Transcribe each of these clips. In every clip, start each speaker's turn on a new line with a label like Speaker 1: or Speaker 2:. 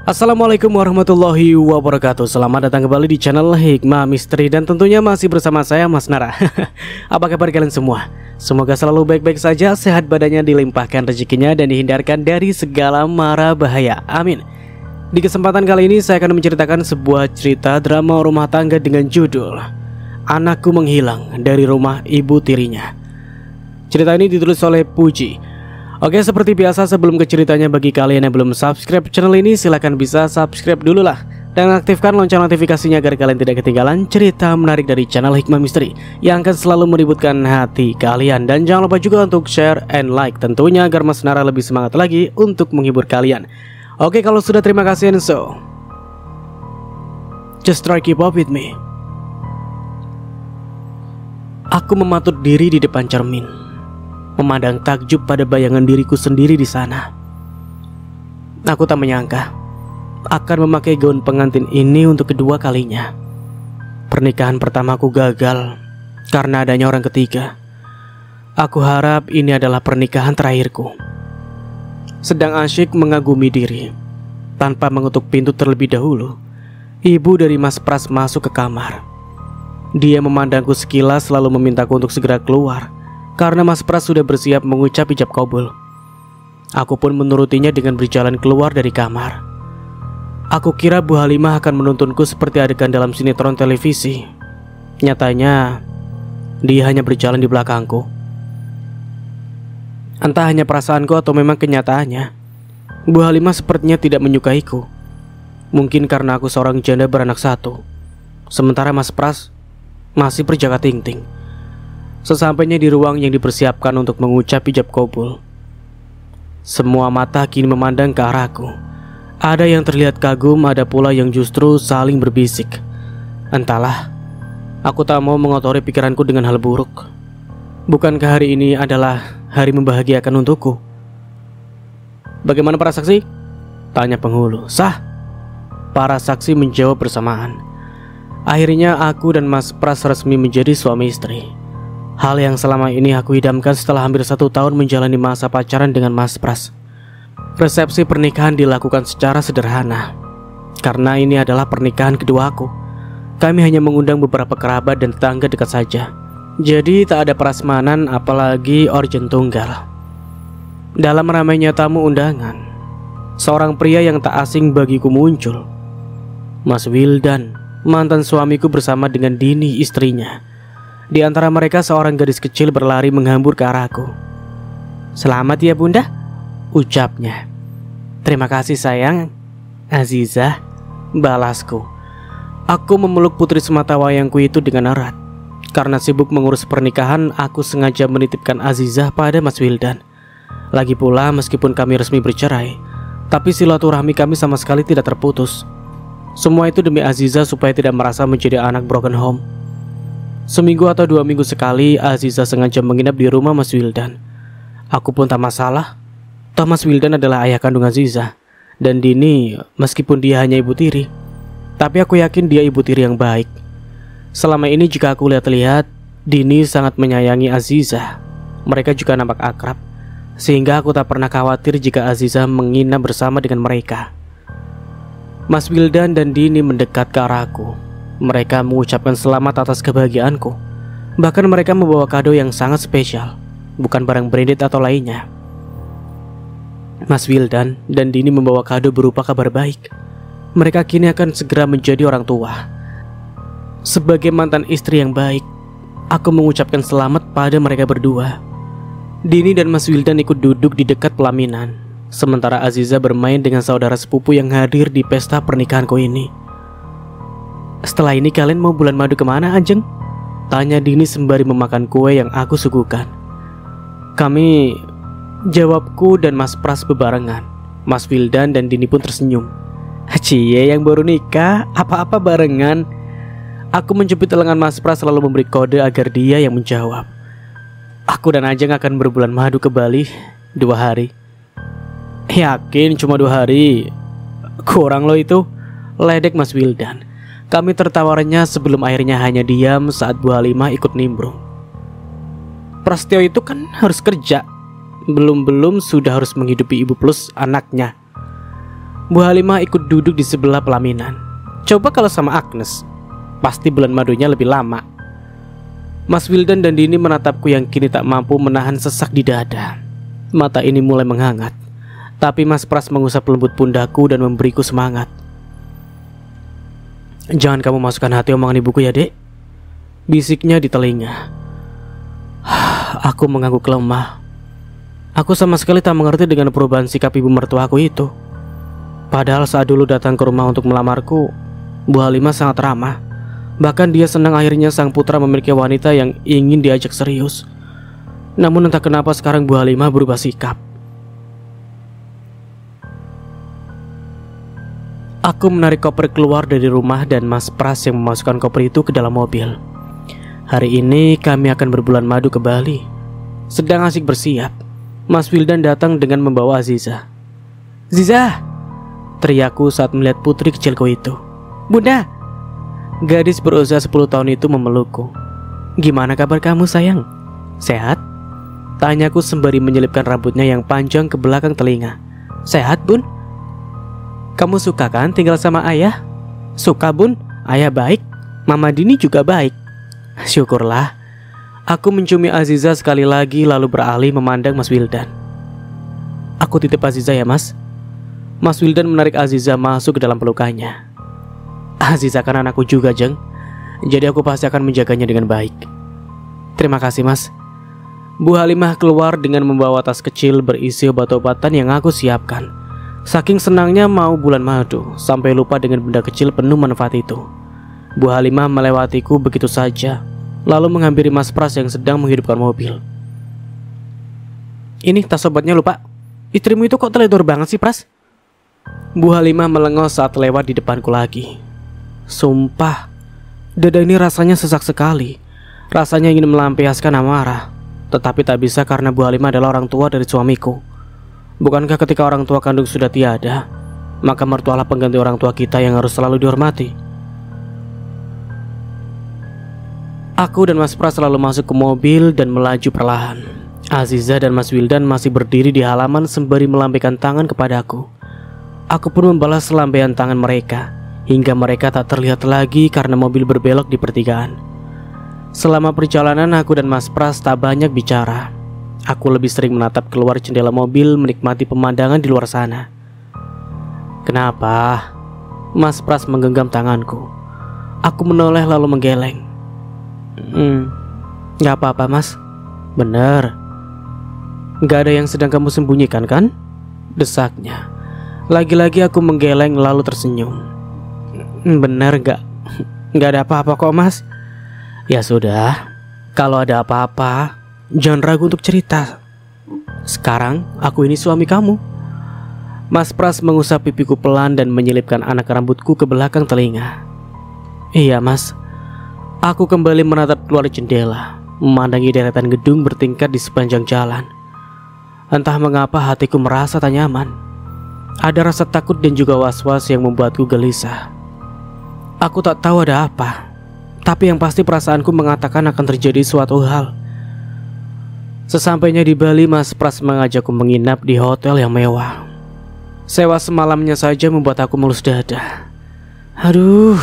Speaker 1: Assalamualaikum warahmatullahi wabarakatuh. Selamat datang kembali di channel Hikmah Misteri. Dan tentunya masih bersama saya Mas Nara. Apa kabar kalian semua? Semoga selalu baik-baik saja, sehat badannya, dilimpahkan rezekinya, dan dihindarkan dari segala mara bahaya. Amin. Di kesempatan kali ini saya akan menceritakan sebuah cerita drama rumah tangga dengan judul Anakku Menghilang dari Rumah Ibu Tirinya. Cerita ini ditulis oleh Puji. Oke, seperti biasa sebelum ke ceritanya, bagi kalian yang belum subscribe channel ini, silahkan bisa subscribe dulu lah. Dan aktifkan lonceng notifikasinya agar kalian tidak ketinggalan cerita menarik dari channel Hikmah Misteri yang akan selalu meributkan hati kalian. Dan jangan lupa juga untuk share and like tentunya agar Mas Nara lebih semangat lagi untuk menghibur kalian. Oke, kalau sudah terima kasih, and so just try keep up with me. Aku mematut diri di depan cermin, memandang takjub pada bayangan diriku sendiri di sana. Aku tak menyangka akan memakai gaun pengantin ini untuk kedua kalinya. Pernikahan pertamaku gagal karena adanya orang ketiga. Aku harap ini adalah pernikahan terakhirku. Sedang asyik mengagumi diri, tanpa mengetuk pintu terlebih dahulu, ibu dari Mas Pras masuk ke kamar. Dia memandangku sekilas lalu memintaku untuk segera keluar karena Mas Pras sudah bersiap mengucap ijab kabul. Aku pun menurutinya dengan berjalan keluar dari kamar. Aku kira Bu Halimah akan menuntunku seperti adegan dalam sinetron televisi. Nyatanya dia hanya berjalan di belakangku. Entah hanya perasaanku atau memang kenyataannya, Bu Halimah sepertinya tidak menyukaiku. Mungkin karena aku seorang janda beranak satu, sementara Mas Pras masih berjaga ting-ting. Sesampainya di ruang yang dipersiapkan untuk mengucap ijab kabul, semua mata kini memandang ke arahku. Ada yang terlihat kagum, ada pula yang justru saling berbisik. Entahlah, aku tak mau mengotori pikiranku dengan hal buruk. Bukankah hari ini adalah hari membahagiakan untukku? Bagaimana para saksi? Tanya penghulu. Sah. Para saksi menjawab bersamaan. Akhirnya aku dan Mas Pras resmi menjadi suami istri. Hal yang selama ini aku idamkan setelah hampir 1 tahun menjalani masa pacaran dengan Mas Pras. Resepsi pernikahan dilakukan secara sederhana, karena ini adalah pernikahan kedua aku. Kami hanya mengundang beberapa kerabat dan tetangga dekat saja. Jadi tak ada prasmanan apalagi orjen tunggal. Dalam ramainya tamu undangan, seorang pria yang tak asing bagiku muncul. Mas Wildan, mantan suamiku bersama dengan Dini istrinya. Di antara mereka seorang gadis kecil berlari menghambur ke arahku. "Selamat ya bunda," ucapnya. "Terima kasih sayang, Azizah," balasku. Aku memeluk putri sematawayangku itu dengan erat. Karena sibuk mengurus pernikahan, aku sengaja menitipkan Azizah pada Mas Wildan. Lagi pula meskipun kami resmi bercerai, tapi silaturahmi kami sama sekali tidak terputus. Semua itu demi Azizah supaya tidak merasa menjadi anak broken home. Seminggu atau 2 minggu sekali Azizah sengaja menginap di rumah Mas Wildan. Aku pun tak masalah. Toh Mas Wildan adalah ayah kandung Azizah. Dan Dini meskipun dia hanya ibu tiri, tapi aku yakin dia ibu tiri yang baik. Selama ini jika aku lihat-lihat, Dini sangat menyayangi Azizah. Mereka juga nampak akrab, sehingga aku tak pernah khawatir jika Azizah menginap bersama dengan mereka. Mas Wildan dan Dini mendekat ke arahku. Mereka mengucapkan selamat atas kebahagiaanku. Bahkan mereka membawa kado yang sangat spesial, bukan barang branded atau lainnya. Mas Wildan dan Dini membawa kado berupa kabar baik. Mereka kini akan segera menjadi orang tua. Sebagai mantan istri yang baik, aku mengucapkan selamat pada mereka berdua. Dini dan Mas Wildan ikut duduk di dekat pelaminan, sementara Aziza bermain dengan saudara sepupu yang hadir di pesta pernikahanku ini. "Setelah ini kalian mau bulan madu kemana, Anjeng?" tanya Dini sembari memakan kue yang aku suguhkan. "Kami," jawabku dan Mas Pras bebarengan. Mas Wildan dan Dini pun tersenyum. "Cie, yang baru nikah, apa-apa barengan." Aku menjepit lengan Mas Pras lalu memberi kode agar dia yang menjawab. "Aku dan Anjeng akan berbulan madu ke Bali 2 hari." "Yakin cuma 2 hari? Kurang lo itu," ledek Mas Wildan. Kami tertawarnya sebelum akhirnya hanya diam saat Bu Halimah ikut nimbrung. "Prasetyo itu kan harus kerja. Belum-belum sudah harus menghidupi ibu plus anaknya." Bu Halimah ikut duduk di sebelah pelaminan. Coba kalau sama Agnes, pasti bulan madunya lebih lama. Mas Wildan dan Dini menatapku yang kini tak mampu menahan sesak di dada. Mata ini mulai menghangat, tapi Mas Pras mengusap lembut pundakku dan memberiku semangat. Jangan kamu masukkan hati omongan ibuku ya, Dek, bisiknya di telinga. Aku mengangguk lemah. Aku sama sekali tak mengerti dengan perubahan sikap ibu mertuaku itu. Padahal saat dulu datang ke rumah untuk melamarku, Bu Halimah sangat ramah. Bahkan dia senang akhirnya sang putra memiliki wanita yang ingin diajak serius. Namun entah kenapa sekarang Bu Halimah berubah sikap. Aku menarik koper keluar dari rumah dan Mas Pras yang memasukkan koper itu ke dalam mobil. Hari ini kami akan berbulan madu ke Bali. Sedang asik bersiap, Mas Wildan datang dengan membawa Aziza. "Ziza!" teriakku saat melihat putri kecilku itu. "Bunda!" Gadis berusia 10 tahun itu memelukku. "Gimana kabar kamu sayang? Sehat?" Tanyaku sembari menyelipkan rambutnya yang panjang ke belakang telinga. "Sehat, Bun." "Kamu suka kan tinggal sama ayah?" "Suka, Bun, ayah baik, Mama Dini juga baik." "Syukurlah." Aku menciumi Aziza sekali lagi lalu beralih memandang Mas Wildan. "Aku titip Aziza ya, Mas." Mas Wildan menarik Aziza masuk ke dalam pelukannya. "Aziza kan anakku juga, Jeng. Jadi aku pasti akan menjaganya dengan baik." "Terima kasih, Mas." Bu Halimah keluar dengan membawa tas kecil berisi obat-obatan yang aku siapkan. Saking senangnya mau bulan madu, sampai lupa dengan benda kecil penuh manfaat itu. Bu Halimah melewatiku begitu saja, lalu menghampiri Mas Pras yang sedang menghidupkan mobil. "Ini tas obatnya lupa. Istrimu itu kok teledor banget sih, Pras?" Bu Halimah melengos saat lewat di depanku lagi. Sumpah, dada ini rasanya sesak sekali. Rasanya ingin melampiaskan amarah, tetapi tak bisa karena Bu Halimah adalah orang tua dari suamiku. Bukankah ketika orang tua kandung sudah tiada, maka mertualah pengganti orang tua kita yang harus selalu dihormati? Aku dan Mas Pras selalu masuk ke mobil dan melaju perlahan. Aziza dan Mas Wildan masih berdiri di halaman sembari melambaikan tangan kepadaku. Aku pun membalas lambaian tangan mereka, hingga mereka tak terlihat lagi karena mobil berbelok di pertigaan. Selama perjalanan aku dan Mas Pras tak banyak bicara. Aku lebih sering menatap keluar jendela mobil menikmati pemandangan di luar sana. "Kenapa?" Mas Pras menggenggam tanganku. Aku menoleh lalu menggeleng. Gak apa-apa, Mas. "Bener, gak ada yang sedang kamu sembunyikan kan?" desaknya. Lagi-lagi aku menggeleng lalu tersenyum. "Bener gak ada apa-apa kok, Mas." "Ya sudah, kalau ada apa-apa jangan ragu untuk cerita. Sekarang aku ini suami kamu." Mas Pras mengusap pipiku pelan dan menyelipkan anak rambutku ke belakang telinga. "Iya, Mas." Aku kembali menatap keluar jendela, memandangi deretan gedung bertingkat di sepanjang jalan. Entah mengapa hatiku merasa tak nyaman. Ada rasa takut dan juga was-was yang membuatku gelisah. Aku tak tahu ada apa, tapi yang pasti perasaanku mengatakan akan terjadi suatu hal. Sesampainya di Bali, Mas Pras mengajakku menginap di hotel yang mewah. Sewa semalamnya saja membuat aku mulus dada. Aduh.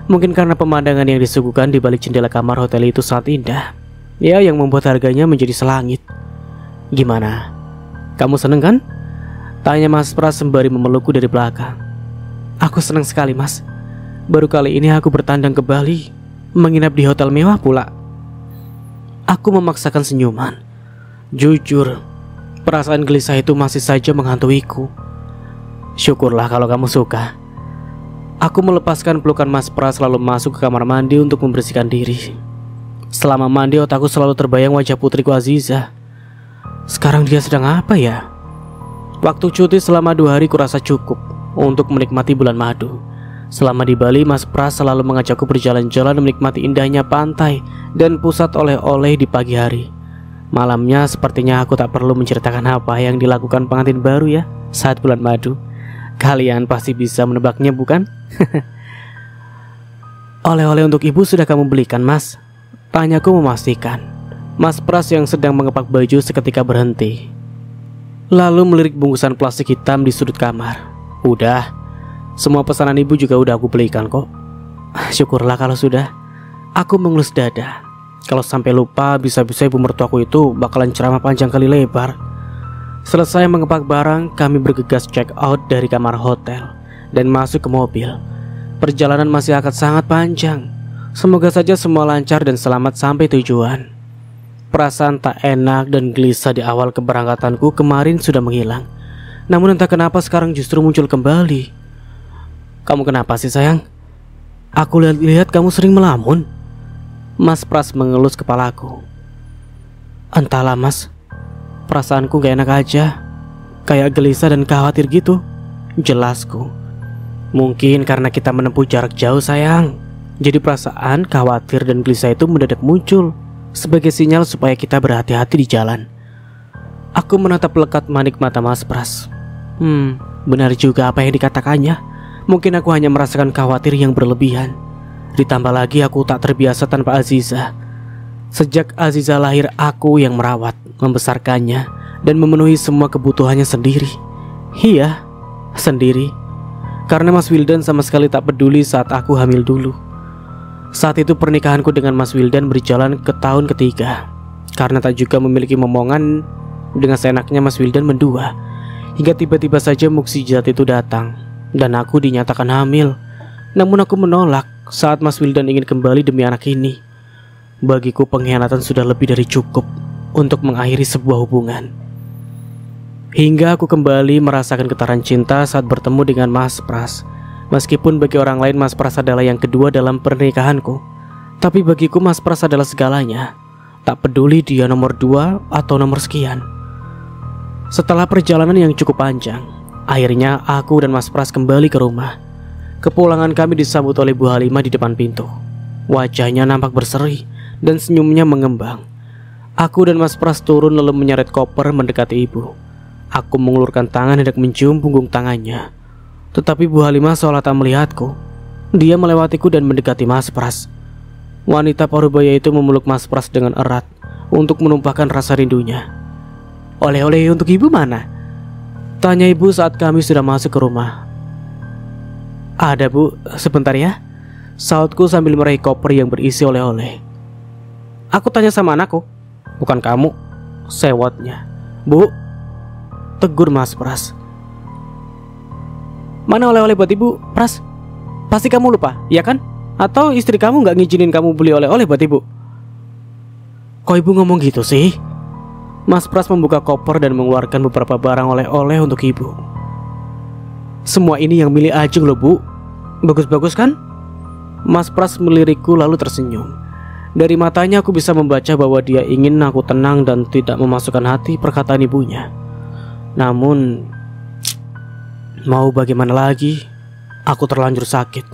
Speaker 1: Mungkin karena pemandangan yang disuguhkan di balik jendela kamar hotel itu sangat indah, ya, yang membuat harganya menjadi selangit. "Gimana? Kamu seneng kan?" tanya Mas Pras sembari memelukku dari belakang. "Aku senang sekali, Mas. Baru kali ini aku bertandang ke Bali, menginap di hotel mewah pula." Aku memaksakan senyuman. Jujur, perasaan gelisah itu masih saja menghantuiku. "Syukurlah kalau kamu suka." Aku melepaskan pelukan Mas Pras lalu masuk ke kamar mandi untuk membersihkan diri. Selama mandi otakku selalu terbayang wajah putriku Aziza. Sekarang dia sedang apa ya? Waktu cuti selama 2 hari kurasa cukup untuk menikmati bulan madu. Selama di Bali, Mas Pras selalu mengajakku berjalan-jalan menikmati indahnya pantai dan pusat oleh-oleh di pagi hari. Malamnya sepertinya aku tak perlu menceritakan apa yang dilakukan pengantin baru ya saat bulan madu. Kalian pasti bisa menebaknya, bukan? "Oleh-oleh untuk ibu sudah kamu belikan, Mas?" tanyaku memastikan. Mas Pras yang sedang mengepak baju seketika berhenti. lalu melirik bungkusan plastik hitam di sudut kamar. Udah, semua pesanan ibu juga udah aku belikan kok. Syukurlah kalau sudah. Aku mengelus dada. Kalau sampai lupa, bisa-bisa ibu mertuaku itu bakalan ceramah panjang kali lebar. Selesai mengepak barang, kami bergegas check out dari kamar hotel dan masuk ke mobil. Perjalanan masih akan sangat panjang. Semoga saja semua lancar dan selamat sampai tujuan. Perasaan tak enak dan gelisah di awal keberangkatanku kemarin sudah menghilang. Namun entah kenapa sekarang justru muncul kembali. Kamu kenapa sih sayang? Aku lihat kamu sering melamun. Mas Pras mengelus kepalaku. Entahlah mas, perasaanku gak enak aja. Kayak gelisah dan khawatir gitu. Jelasku. Mungkin karena kita menempuh jarak jauh sayang. Jadi perasaan khawatir dan gelisah itu mendadak muncul sebagai sinyal supaya kita berhati-hati di jalan. Aku menatap lekat manik mata Mas Pras. Benar juga apa yang dikatakannya. Mungkin aku hanya merasakan khawatir yang berlebihan. Ditambah lagi aku tak terbiasa tanpa Aziza. Sejak Aziza lahir aku yang merawat, membesarkannya, dan memenuhi semua kebutuhannya sendiri. Iya, sendiri. Karena Mas Wildan sama sekali tak peduli saat aku hamil dulu. Saat itu pernikahanku dengan Mas Wildan berjalan ke tahun ketiga. Karena tak juga memiliki momongan, dengan seenaknya Mas Wildan mendua. Hingga tiba-tiba saja mukjizat itu datang dan aku dinyatakan hamil. Namun aku menolak saat Mas Wildan ingin kembali demi anak ini. Bagiku pengkhianatan sudah lebih dari cukup untuk mengakhiri sebuah hubungan. Hingga aku kembali merasakan getaran cinta saat bertemu dengan Mas Pras. Meskipun bagi orang lain Mas Pras adalah yang kedua dalam pernikahanku, tapi bagiku Mas Pras adalah segalanya. Tak peduli dia nomor 2 atau nomor sekian. Setelah perjalanan yang cukup panjang, akhirnya aku dan Mas Pras kembali ke rumah. Kepulangan kami disambut oleh Bu Halimah di depan pintu. Wajahnya nampak berseri dan senyumnya mengembang. Aku dan Mas Pras turun lalu menyeret koper mendekati ibu. Aku mengulurkan tangan hendak mencium punggung tangannya. Tetapi Bu Halimah seolah tak melihatku. Dia melewatiku dan mendekati Mas Pras. Wanita parubaya itu memeluk Mas Pras dengan erat untuk menumpahkan rasa rindunya. Oleh-oleh untuk ibu mana? Tanya ibu saat kami sudah masuk ke rumah. Ada bu, sebentar ya, sautku sambil meraih koper yang berisi oleh-oleh. Aku tanya sama anakku, bukan kamu, sewotnya. Bu, tegur Mas Pras. Mana oleh-oleh buat ibu, Pras? Pasti kamu lupa, ya kan? Atau istri kamu gak ngizinin kamu beli oleh-oleh buat ibu? Kok ibu ngomong gitu sih? Mas Pras membuka koper dan mengeluarkan beberapa barang oleh-oleh untuk ibu. Semua ini yang milih Ajeng loh bu. Bagus-bagus kan? Mas Pras melirikku lalu tersenyum. Dari matanya aku bisa membaca bahwa dia ingin aku tenang dan tidak memasukkan hati perkataan ibunya. Namun mau bagaimana lagi, aku terlanjur sakit.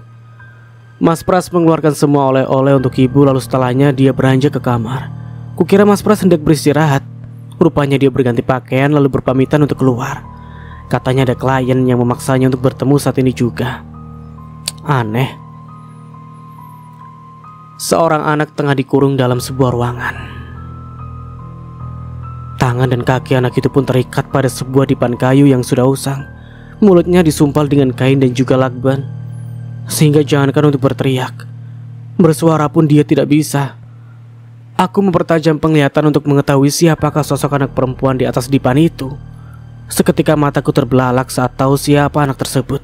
Speaker 1: Mas Pras mengeluarkan semua oleh-oleh untuk ibu, lalu setelahnya dia beranjak ke kamar. Kukira Mas Pras hendak beristirahat. Rupanya dia berganti pakaian lalu berpamitan untuk keluar. Katanya ada klien yang memaksanya untuk bertemu saat ini juga. Aneh. Seorang anak tengah dikurung dalam sebuah ruangan. Tangan dan kaki anak itu pun terikat pada sebuah dipan kayu yang sudah usang. Mulutnya disumpal dengan kain dan juga lakban, sehingga jangankan untuk berteriak, bersuara pun dia tidak bisa. Aku mempertajam penglihatan untuk mengetahui siapakah sosok anak perempuan di atas dipan itu. Seketika mataku terbelalak saat tahu siapa anak tersebut.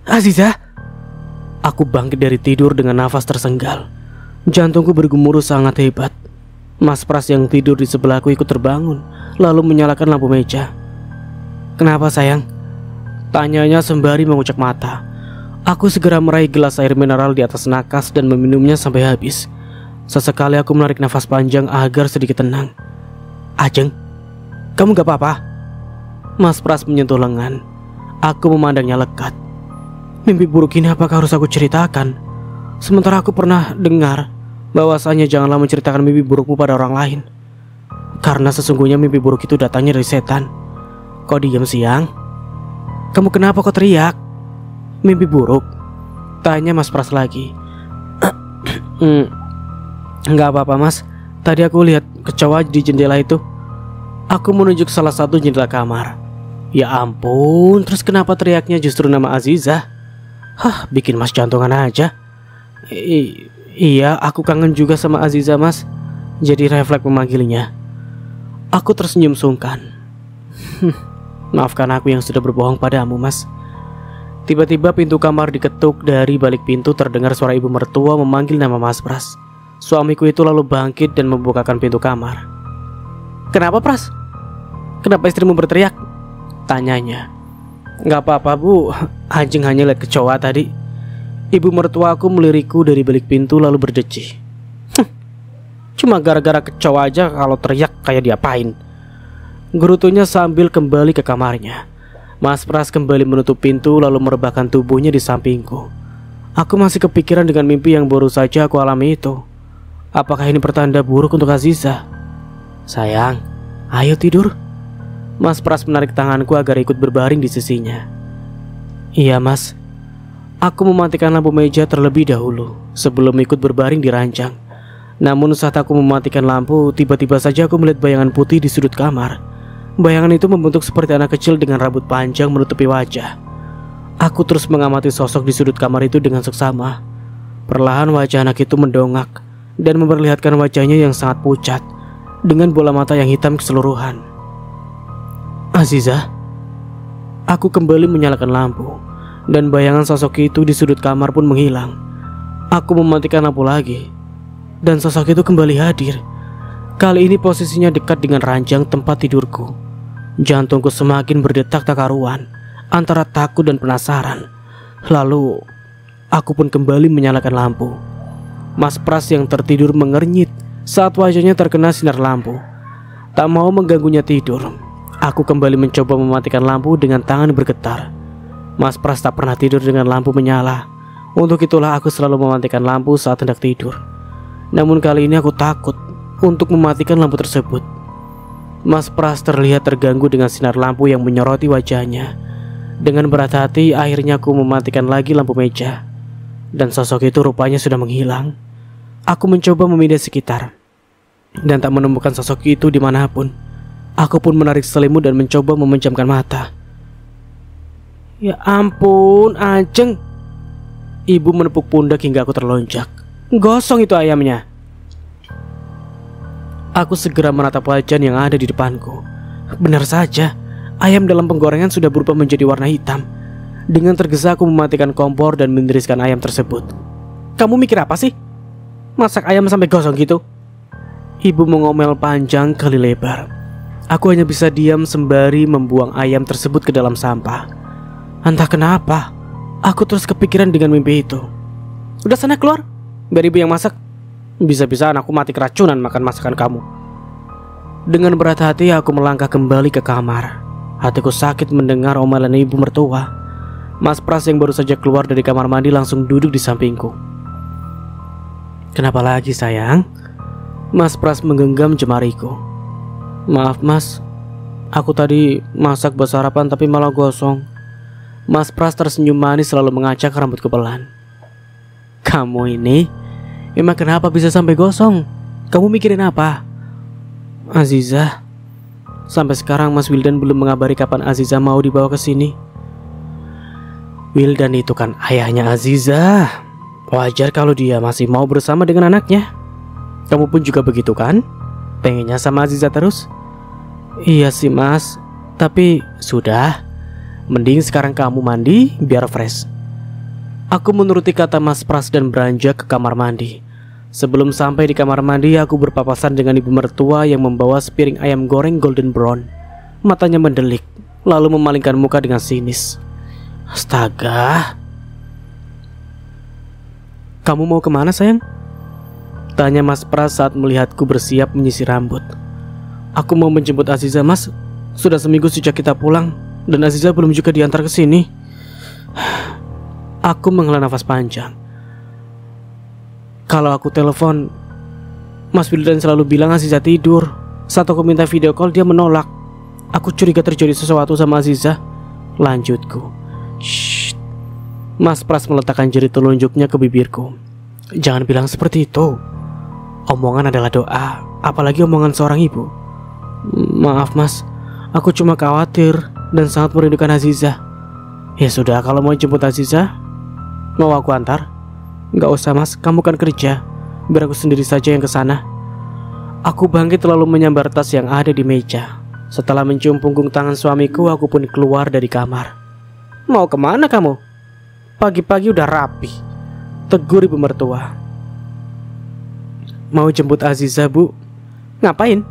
Speaker 1: Aziza! Aku bangkit dari tidur dengan nafas tersenggal. Jantungku bergemuruh sangat hebat. Mas Pras yang tidur di sebelahku ikut terbangun, lalu menyalakan lampu meja. Kenapa sayang? Tanyanya sembari mengucek mata. Aku segera meraih gelas air mineral di atas nakas dan meminumnya sampai habis. Sesekali aku menarik nafas panjang agar sedikit tenang. Ajeng, kamu gak apa-apa? Mas Pras menyentuh lengan. Aku memandangnya lekat. Mimpi buruk ini apakah harus aku ceritakan? Sementara aku pernah dengar bahwasanya janganlah menceritakan mimpi burukmu pada orang lain, karena sesungguhnya mimpi buruk itu datangnya dari setan. Kau diam siang? Kamu kenapa kok teriak? Mimpi buruk? Tanya Mas Pras lagi. Enggak apa-apa mas, tadi aku lihat kecoa di jendela itu. Aku menunjuk salah satu jendela kamar. Ya ampun, terus kenapa teriaknya justru nama Azizah? Bikin mas jantungan aja. Iya, aku kangen juga sama Azizah mas. Jadi refleks memanggilnya. Aku tersenyum sungkan. Maafkan aku yang sudah berbohong padamu mas. Tiba-tiba pintu kamar diketuk. Dari balik pintu terdengar suara ibu mertua memanggil nama Mas Pras. Suamiku itu lalu bangkit dan membukakan pintu kamar. Kenapa Pras? Kenapa istrimu berteriak? Tanyanya. Gak apa-apa bu, anjing hanya lihat kecoa tadi. Ibu mertua aku melirikku dari balik pintu lalu berdecih. Cuma gara-gara kecoa aja kalau teriak kayak diapain? Gerutunya sambil kembali ke kamarnya. Mas Pras kembali menutup pintu lalu merebahkan tubuhnya di sampingku. Aku masih kepikiran dengan mimpi yang baru saja aku alami itu. Apakah ini pertanda buruk untuk Azizah? Sayang, ayo tidur. Mas Pras menarik tanganku agar ikut berbaring di sisinya. Iya mas. Aku mematikan lampu meja terlebih dahulu sebelum ikut berbaring di ranjang. Namun saat aku mematikan lampu, tiba-tiba saja aku melihat bayangan putih di sudut kamar. Bayangan itu membentuk seperti anak kecil dengan rambut panjang menutupi wajah. Aku terus mengamati sosok di sudut kamar itu dengan seksama. Perlahan wajah anak itu mendongak dan memperlihatkan wajahnya yang sangat pucat dengan bola mata yang hitam keseluruhan. Azizah. Aku kembali menyalakan lampu dan bayangan sosok itu di sudut kamar pun menghilang. Aku mematikan lampu lagi dan sosok itu kembali hadir. Kali ini posisinya dekat dengan ranjang tempat tidurku. Jantungku semakin berdetak tak karuan antara takut dan penasaran. Lalu aku pun kembali menyalakan lampu. Mas Pras yang tertidur mengernyit saat wajahnya terkena sinar lampu. Tak mau mengganggunya tidur, aku kembali mencoba mematikan lampu dengan tangan bergetar. Mas Pras tak pernah tidur dengan lampu menyala. Untuk itulah aku selalu mematikan lampu saat hendak tidur. Namun kali ini aku takut untuk mematikan lampu tersebut. Mas Pras terlihat terganggu dengan sinar lampu yang menyoroti wajahnya. Dengan berat hati akhirnya aku mematikan lagi lampu meja. Dan sosok itu rupanya sudah menghilang. Aku mencoba memindah sekitar dan tak menemukan sosok itu dimanapun. Aku pun menarik selimut dan mencoba memejamkan mata. Ya ampun, Ajeng. Ibu menepuk pundak hingga aku terlonjak. Gosong itu ayamnya. Aku segera menatap wajan yang ada di depanku. Benar saja, ayam dalam penggorengan sudah berubah menjadi warna hitam. Dengan tergesa aku mematikan kompor dan meniriskan ayam tersebut. Kamu mikir apa sih? Masak ayam sampai gosong gitu? Ibu mengomel panjang kali lebar. Aku hanya bisa diam sembari membuang ayam tersebut ke dalam sampah. Entah kenapa, aku terus kepikiran dengan mimpi itu. Udah sana keluar, biar ibu yang masak. Bisa-bisa aku mati keracunan makan masakan kamu. Dengan berat hati aku melangkah kembali ke kamar. Hatiku sakit mendengar omelan ibu mertua. Mas Pras yang baru saja keluar dari kamar mandi langsung duduk di sampingku. Kenapa lagi sayang? Mas Pras menggenggam jemariku. Maaf mas, aku tadi masak buat sarapan tapi malah gosong. Mas Pras tersenyum manis selalu mengacak rambutku pelan. Kamu ini memang kenapa bisa sampai gosong? Kamu mikirin apa? Azizah. Sampai sekarang Mas Wildan belum mengabari kapan Azizah mau dibawa ke sini. Wildan itu kan ayahnya Azizah. Wajar kalau dia masih mau bersama dengan anaknya. Kamu pun juga begitu kan? Pengennya sama Azizah terus? Iya sih mas, tapi sudah. Mending sekarang kamu mandi biar fresh. Aku menuruti kata Mas Pras dan beranjak ke kamar mandi. Sebelum sampai di kamar mandi, aku berpapasan dengan ibu mertua yang membawa sepiring ayam goreng golden brown. Matanya mendelik, lalu memalingkan muka dengan sinis. Astaga. Kamu mau kemana sayang? Tanya Mas Pras saat melihatku bersiap menyisir rambut. Aku mau menjemput Azizah mas. Sudah seminggu sejak kita pulang dan Azizah belum juga diantar ke sini. Aku menghela nafas panjang. Kalau aku telepon, Mas Wildan selalu bilang Azizah tidur. Saat aku minta video call dia menolak. Aku curiga terjadi sesuatu sama Azizah. Lanjutku. Shh. Mas Pras meletakkan jari telunjuknya ke bibirku. Jangan bilang seperti itu. Omongan adalah doa, apalagi omongan seorang ibu. Maaf mas, aku cuma khawatir dan sangat merindukan Aziza. Ya sudah, kalau mau jemput Aziza, mau aku antar? Gak usah mas, kamu kan kerja, biar aku sendiri saja yang kesana. Aku bangkit lalu menyambar tas yang ada di meja. Setelah mencium punggung tangan suamiku, aku pun keluar dari kamar. Mau kemana kamu? Pagi-pagi udah rapi, tegur ibu mertua. Mau jemput Aziza bu. Ngapain?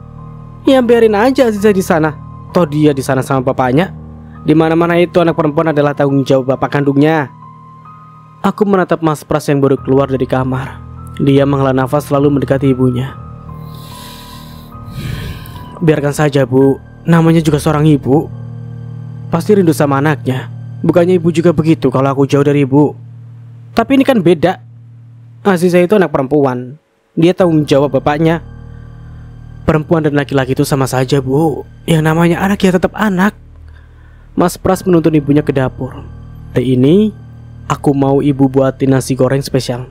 Speaker 1: Ya biarin aja Aziza di sana. Toh dia di sana sama bapaknya. Di mana-mana itu anak perempuan adalah tanggung jawab bapak kandungnya. Aku menatap Mas Pras yang baru keluar dari kamar. Dia menghela nafas lalu mendekati ibunya. Biarkan saja bu, namanya juga seorang ibu. Pasti rindu sama anaknya. Bukannya ibu juga begitu kalau aku jauh dari ibu. Tapi ini kan beda. Aziza itu anak perempuan. Dia tanggung jawab bapaknya. Perempuan dan laki-laki itu sama saja bu. Yang namanya anak ya tetap anak. Mas Pras menuntun ibunya ke dapur. Ini aku mau ibu buatin nasi goreng spesial.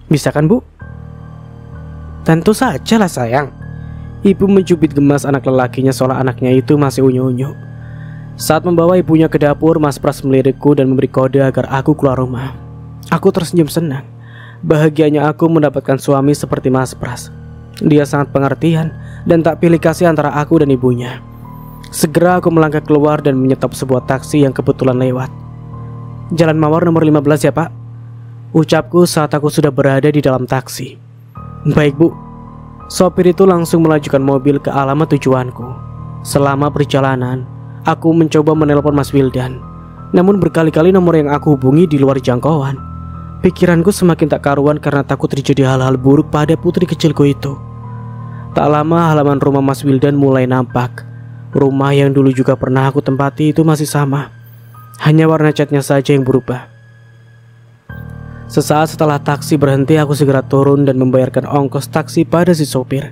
Speaker 1: Bisa kan bu? Tentu saja lah sayang. Ibu mencubit gemas anak lelakinya seolah anaknya itu masih unyu-unyu. Saat membawa ibunya ke dapur, Mas Pras melirikku dan memberi kode agar aku keluar rumah. Aku tersenyum senang. Bahagianya aku mendapatkan suami seperti Mas Pras. Dia sangat pengertian dan tak pilih kasih antara aku dan ibunya. Segera aku melangkah keluar dan menyetop sebuah taksi yang kebetulan lewat. Jalan Mawar nomor 15 ya pak, ucapku saat aku sudah berada di dalam taksi. Baik bu. Sopir itu langsung melajukan mobil ke alamat tujuanku. Selama perjalanan, aku mencoba menelpon Mas Wildan. Namun berkali-kali nomor yang aku hubungi di luar jangkauan. Pikiranku semakin tak karuan karena takut terjadi hal-hal buruk pada putri kecilku itu. Tak lama halaman rumah Mas Wildan mulai nampak. Rumah yang dulu juga pernah aku tempati itu masih sama. Hanya warna catnya saja yang berubah. Sesaat setelah taksi berhenti, aku segera turun dan membayarkan ongkos taksi pada si sopir.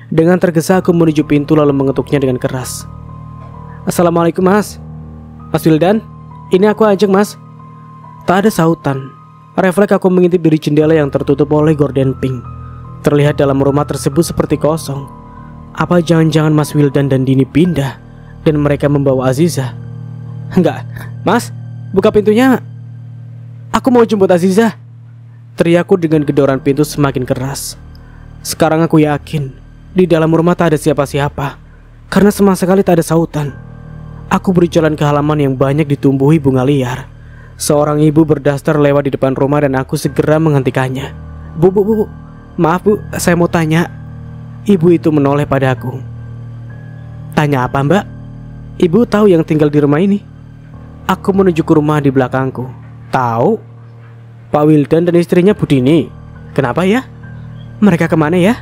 Speaker 1: Dengan tergesa aku menuju pintu lalu mengetuknya dengan keras. Assalamualaikum mas. Mas Wildan, ini aku Ajeng mas. Tak ada sautan. Refleks aku mengintip dari jendela yang tertutup oleh gorden pink. Terlihat dalam rumah tersebut seperti kosong. Apa jangan-jangan Mas Wildan dan Dini pindah dan mereka membawa Aziza? Enggak, mas, buka pintunya. Aku mau jemput Aziza. Teriakku dengan gedoran pintu semakin keras. Sekarang aku yakin di dalam rumah tak ada siapa-siapa, karena sama sekali tak ada sautan. Aku berjalan ke halaman yang banyak ditumbuhi bunga liar. Seorang ibu berdaster lewat di depan rumah dan aku segera menghentikannya. Bu, maaf bu, saya mau tanya. Ibu itu menoleh padaku. Tanya apa mbak? Ibu tahu yang tinggal di rumah ini? Aku menuju ke rumah di belakangku. Tahu? Pak Wildan dan istrinya Bu Dini. Kenapa ya? Mereka kemana ya?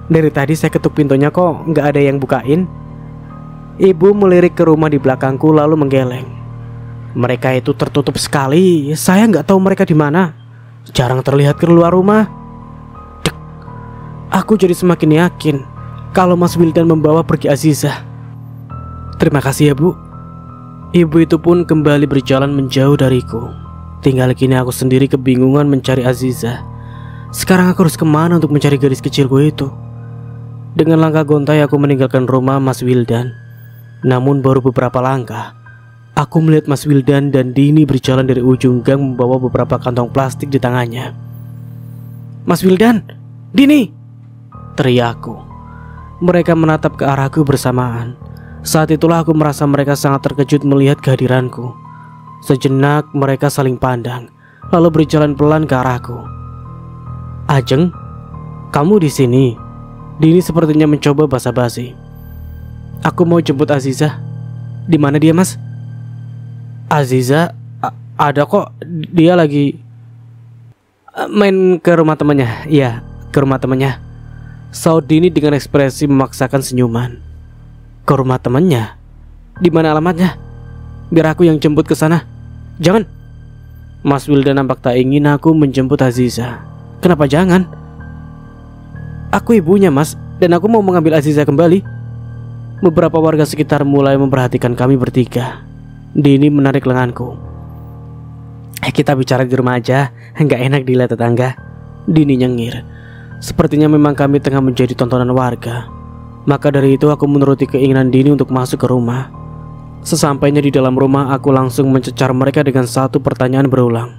Speaker 1: Dari tadi saya ketuk pintunya kok nggak ada yang bukain. Ibu melirik ke rumah di belakangku lalu menggeleng. Mereka itu tertutup sekali. Saya nggak tahu mereka di mana. Jarang terlihat keluar rumah. Dek. Aku jadi semakin yakin kalau Mas Wildan membawa pergi Aziza. Terima kasih ya bu. Ibu itu pun kembali berjalan menjauh dariku. Tinggal kini aku sendiri kebingungan mencari Aziza. Sekarang aku harus kemana untuk mencari gadis kecilku itu? Dengan langkah gontai aku meninggalkan rumah Mas Wildan. Namun baru beberapa langkah, aku melihat Mas Wildan dan Dini berjalan dari ujung gang membawa beberapa kantong plastik di tangannya. Mas Wildan, Dini! Teriakku. Mereka menatap ke arahku bersamaan. Saat itulah aku merasa mereka sangat terkejut melihat kehadiranku. Sejenak mereka saling pandang, lalu berjalan pelan ke arahku. Ajeng, kamu di sini? Dini sepertinya mencoba basa-basi. Aku mau jemput Aziza. Di mana dia mas? Aziza ada kok. Dia lagi main ke rumah temannya. Iya, ke rumah temannya. Saud Dini dengan ekspresi memaksakan senyuman. Ke rumah temannya? Di mana alamatnya? Biar aku yang jemput ke sana. Jangan. Mas Wildan nampak tak ingin aku menjemput Aziza. Kenapa jangan? Aku ibunya mas, dan aku mau mengambil Aziza kembali. Beberapa warga sekitar mulai memperhatikan kami bertiga. Dini menarik lenganku. Kita bicara di rumah aja, nggak enak dilihat tetangga. Dini nyengir. Sepertinya memang kami tengah menjadi tontonan warga. Maka dari itu aku menuruti keinginan Dini untuk masuk ke rumah. Sesampainya di dalam rumah, aku langsung mencecar mereka dengan satu pertanyaan berulang.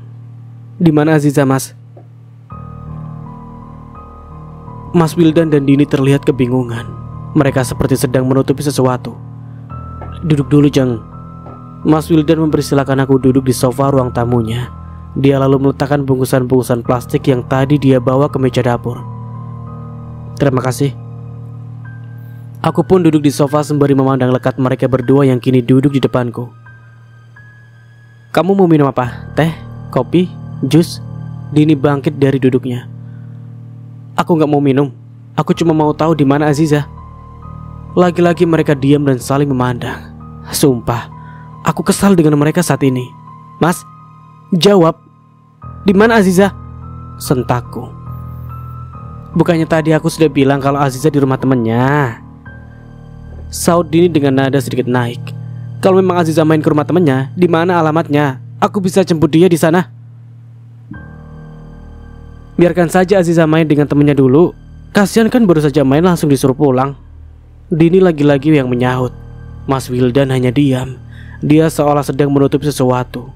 Speaker 1: Di mana Aziza, Mas? Mas Wildan dan Dini terlihat kebingungan. Mereka seperti sedang menutupi sesuatu. Duduk dulu, Jeng. Mas Wildan mempersilahkan aku duduk di sofa ruang tamunya. Dia lalu meletakkan bungkusan-bungkusan plastik yang tadi dia bawa ke meja dapur. Terima kasih. Aku pun duduk di sofa sembari memandang lekat mereka berdua yang kini duduk di depanku. Kamu mau minum apa? Teh? Kopi? Jus? Dini bangkit dari duduknya. Aku gak mau minum. Aku cuma mau tahu di mana Aziza. Lagi-lagi mereka diam dan saling memandang. Sumpah, aku kesal dengan mereka saat ini. Mas, jawab. Di mana Aziza? Sentakku. Bukannya tadi aku sudah bilang kalau Aziza di rumah temannya? Saud Dini dengan nada sedikit naik. Kalau memang Aziza main ke rumah temannya, di mana alamatnya? Aku bisa jemput dia di sana. Biarkan saja Aziza main dengan temannya dulu. Kasihan kan baru saja main langsung disuruh pulang. Dini lagi-lagi yang menyahut. Mas Wildan hanya diam. Dia seolah sedang menutup sesuatu.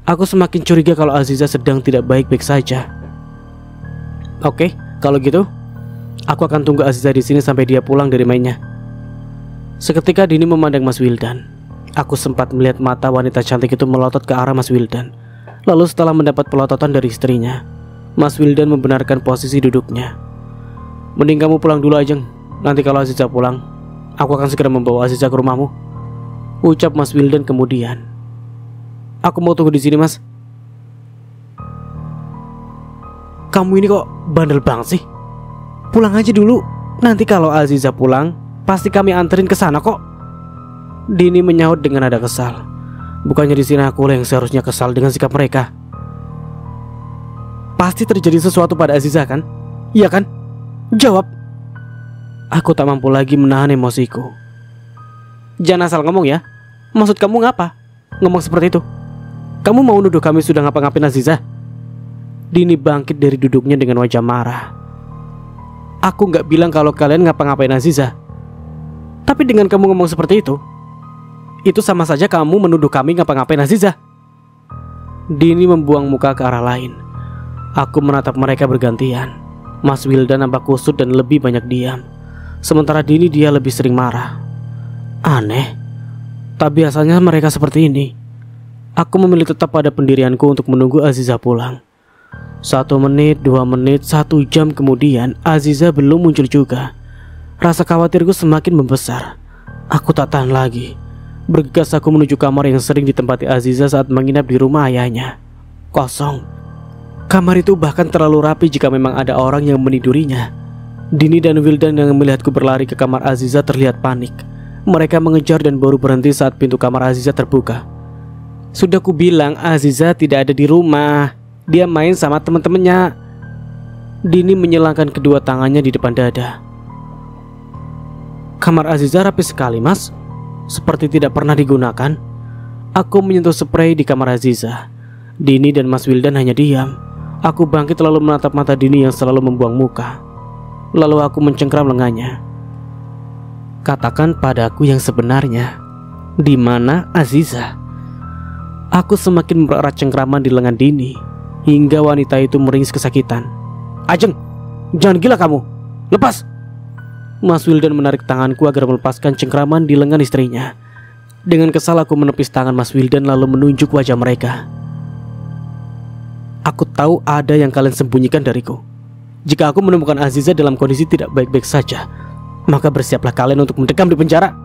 Speaker 1: Aku semakin curiga kalau Aziza sedang tidak baik-baik saja. Oke, kalau gitu, aku akan tunggu Aziza di sini sampai dia pulang dari mainnya. Seketika Dini memandang Mas Wildan. Aku sempat melihat mata wanita cantik itu melotot ke arah Mas Wildan. Lalu setelah mendapat pelototan dari istrinya, Mas Wildan membenarkan posisi duduknya. Mending kamu pulang dulu aja. Nanti kalau Aziza pulang, aku akan segera membawa Aziza ke rumahmu, ucap Mas Wildan kemudian. Aku mau tunggu di sini, Mas. Kamu ini kok bandel banget sih? Pulang aja dulu. Nanti kalau Aziza pulang, pasti kami anterin ke sana kok. Dini menyahut dengan nada kesal. Bukannya di sini aku yang seharusnya kesal dengan sikap mereka. Pasti terjadi sesuatu pada Aziza kan? Iya kan? Jawab. Aku tak mampu lagi menahan emosiku. Jangan asal ngomong ya. Maksud kamu ngapa? Ngomong seperti itu? Kamu mau nuduh kami sudah ngapa-ngapain Aziza? Dini bangkit dari duduknya dengan wajah marah. Aku gak bilang kalau kalian ngapa-ngapain Aziza. Tapi dengan kamu ngomong seperti itu sama saja kamu menuduh kami ngapa-ngapain Aziza. Dini membuang muka ke arah lain. Aku menatap mereka bergantian. Mas Wildan nampak kusut dan lebih banyak diam. Sementara Dini dia lebih sering marah. Aneh. Tak biasanya mereka seperti ini. Aku memilih tetap pada pendirianku untuk menunggu Aziza pulang. 1 menit, 2 menit, 1 jam kemudian Aziza belum muncul juga. Rasa khawatirku semakin membesar. Aku tak tahan lagi. Bergegas aku menuju kamar yang sering ditempati Aziza saat menginap di rumah ayahnya. Kosong. Kamar itu bahkan terlalu rapi jika memang ada orang yang menidurinya. Dini dan Wildan yang melihatku berlari ke kamar Aziza terlihat panik. Mereka mengejar dan baru berhenti saat pintu kamar Aziza terbuka. Sudah ku bilang Aziza tidak ada di rumah. Dia main sama teman-temannya. Dini menyilangkan kedua tangannya di depan dada. Kamar Aziza rapi sekali, Mas. Seperti tidak pernah digunakan. Aku menyentuh spray di kamar Aziza. Dini dan Mas Wildan hanya diam. Aku bangkit lalu menatap mata Dini yang selalu membuang muka. Lalu aku mencengkram lengannya. Katakan padaku yang sebenarnya. Di mana Aziza? Aku semakin mempererat cengkraman di lengan Dini hingga wanita itu meringis kesakitan. Ajeng, jangan gila kamu. Lepas. Mas Wildan menarik tanganku agar melepaskan cengkraman di lengan istrinya. Dengan kesal aku menepis tangan Mas Wildan lalu menunjuk wajah mereka. Aku tahu ada yang kalian sembunyikan dariku. Jika aku menemukan Aziza dalam kondisi tidak baik-baik saja, maka bersiaplah kalian untuk mendekam di penjara.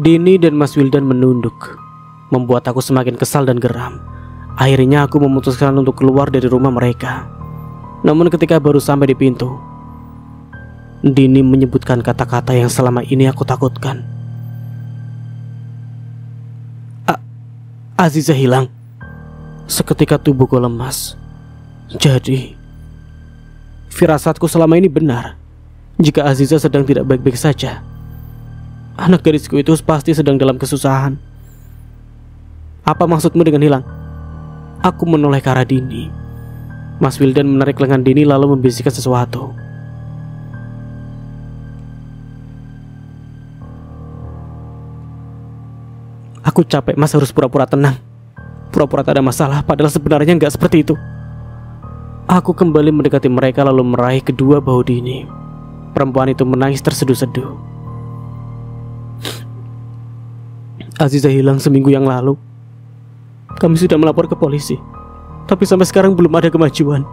Speaker 1: Dini dan Mas Wildan menunduk, membuat aku semakin kesal dan geram. Akhirnya aku memutuskan untuk keluar dari rumah mereka. Namun ketika baru sampai di pintu, Dini menyebutkan kata-kata yang selama ini aku takutkan. Aziza hilang. Seketika tubuhku lemas. Jadi firasatku selama ini benar. Jika Aziza sedang tidak baik-baik saja, anak gadisku itu pasti sedang dalam kesusahan. Apa maksudmu dengan hilang? Aku menoleh ke arah Dini. Mas Wildan menarik lengan Dini lalu membisikkan sesuatu. Aku capek Mas harus pura-pura tenang, pura-pura tak ada masalah, padahal sebenarnya nggak seperti itu. Aku kembali mendekati mereka lalu meraih kedua bahu Dini. Perempuan itu menangis terseduh-seduh. Aziza hilang seminggu yang lalu. Kami sudah melapor ke polisi, tapi sampai sekarang belum ada kemajuan.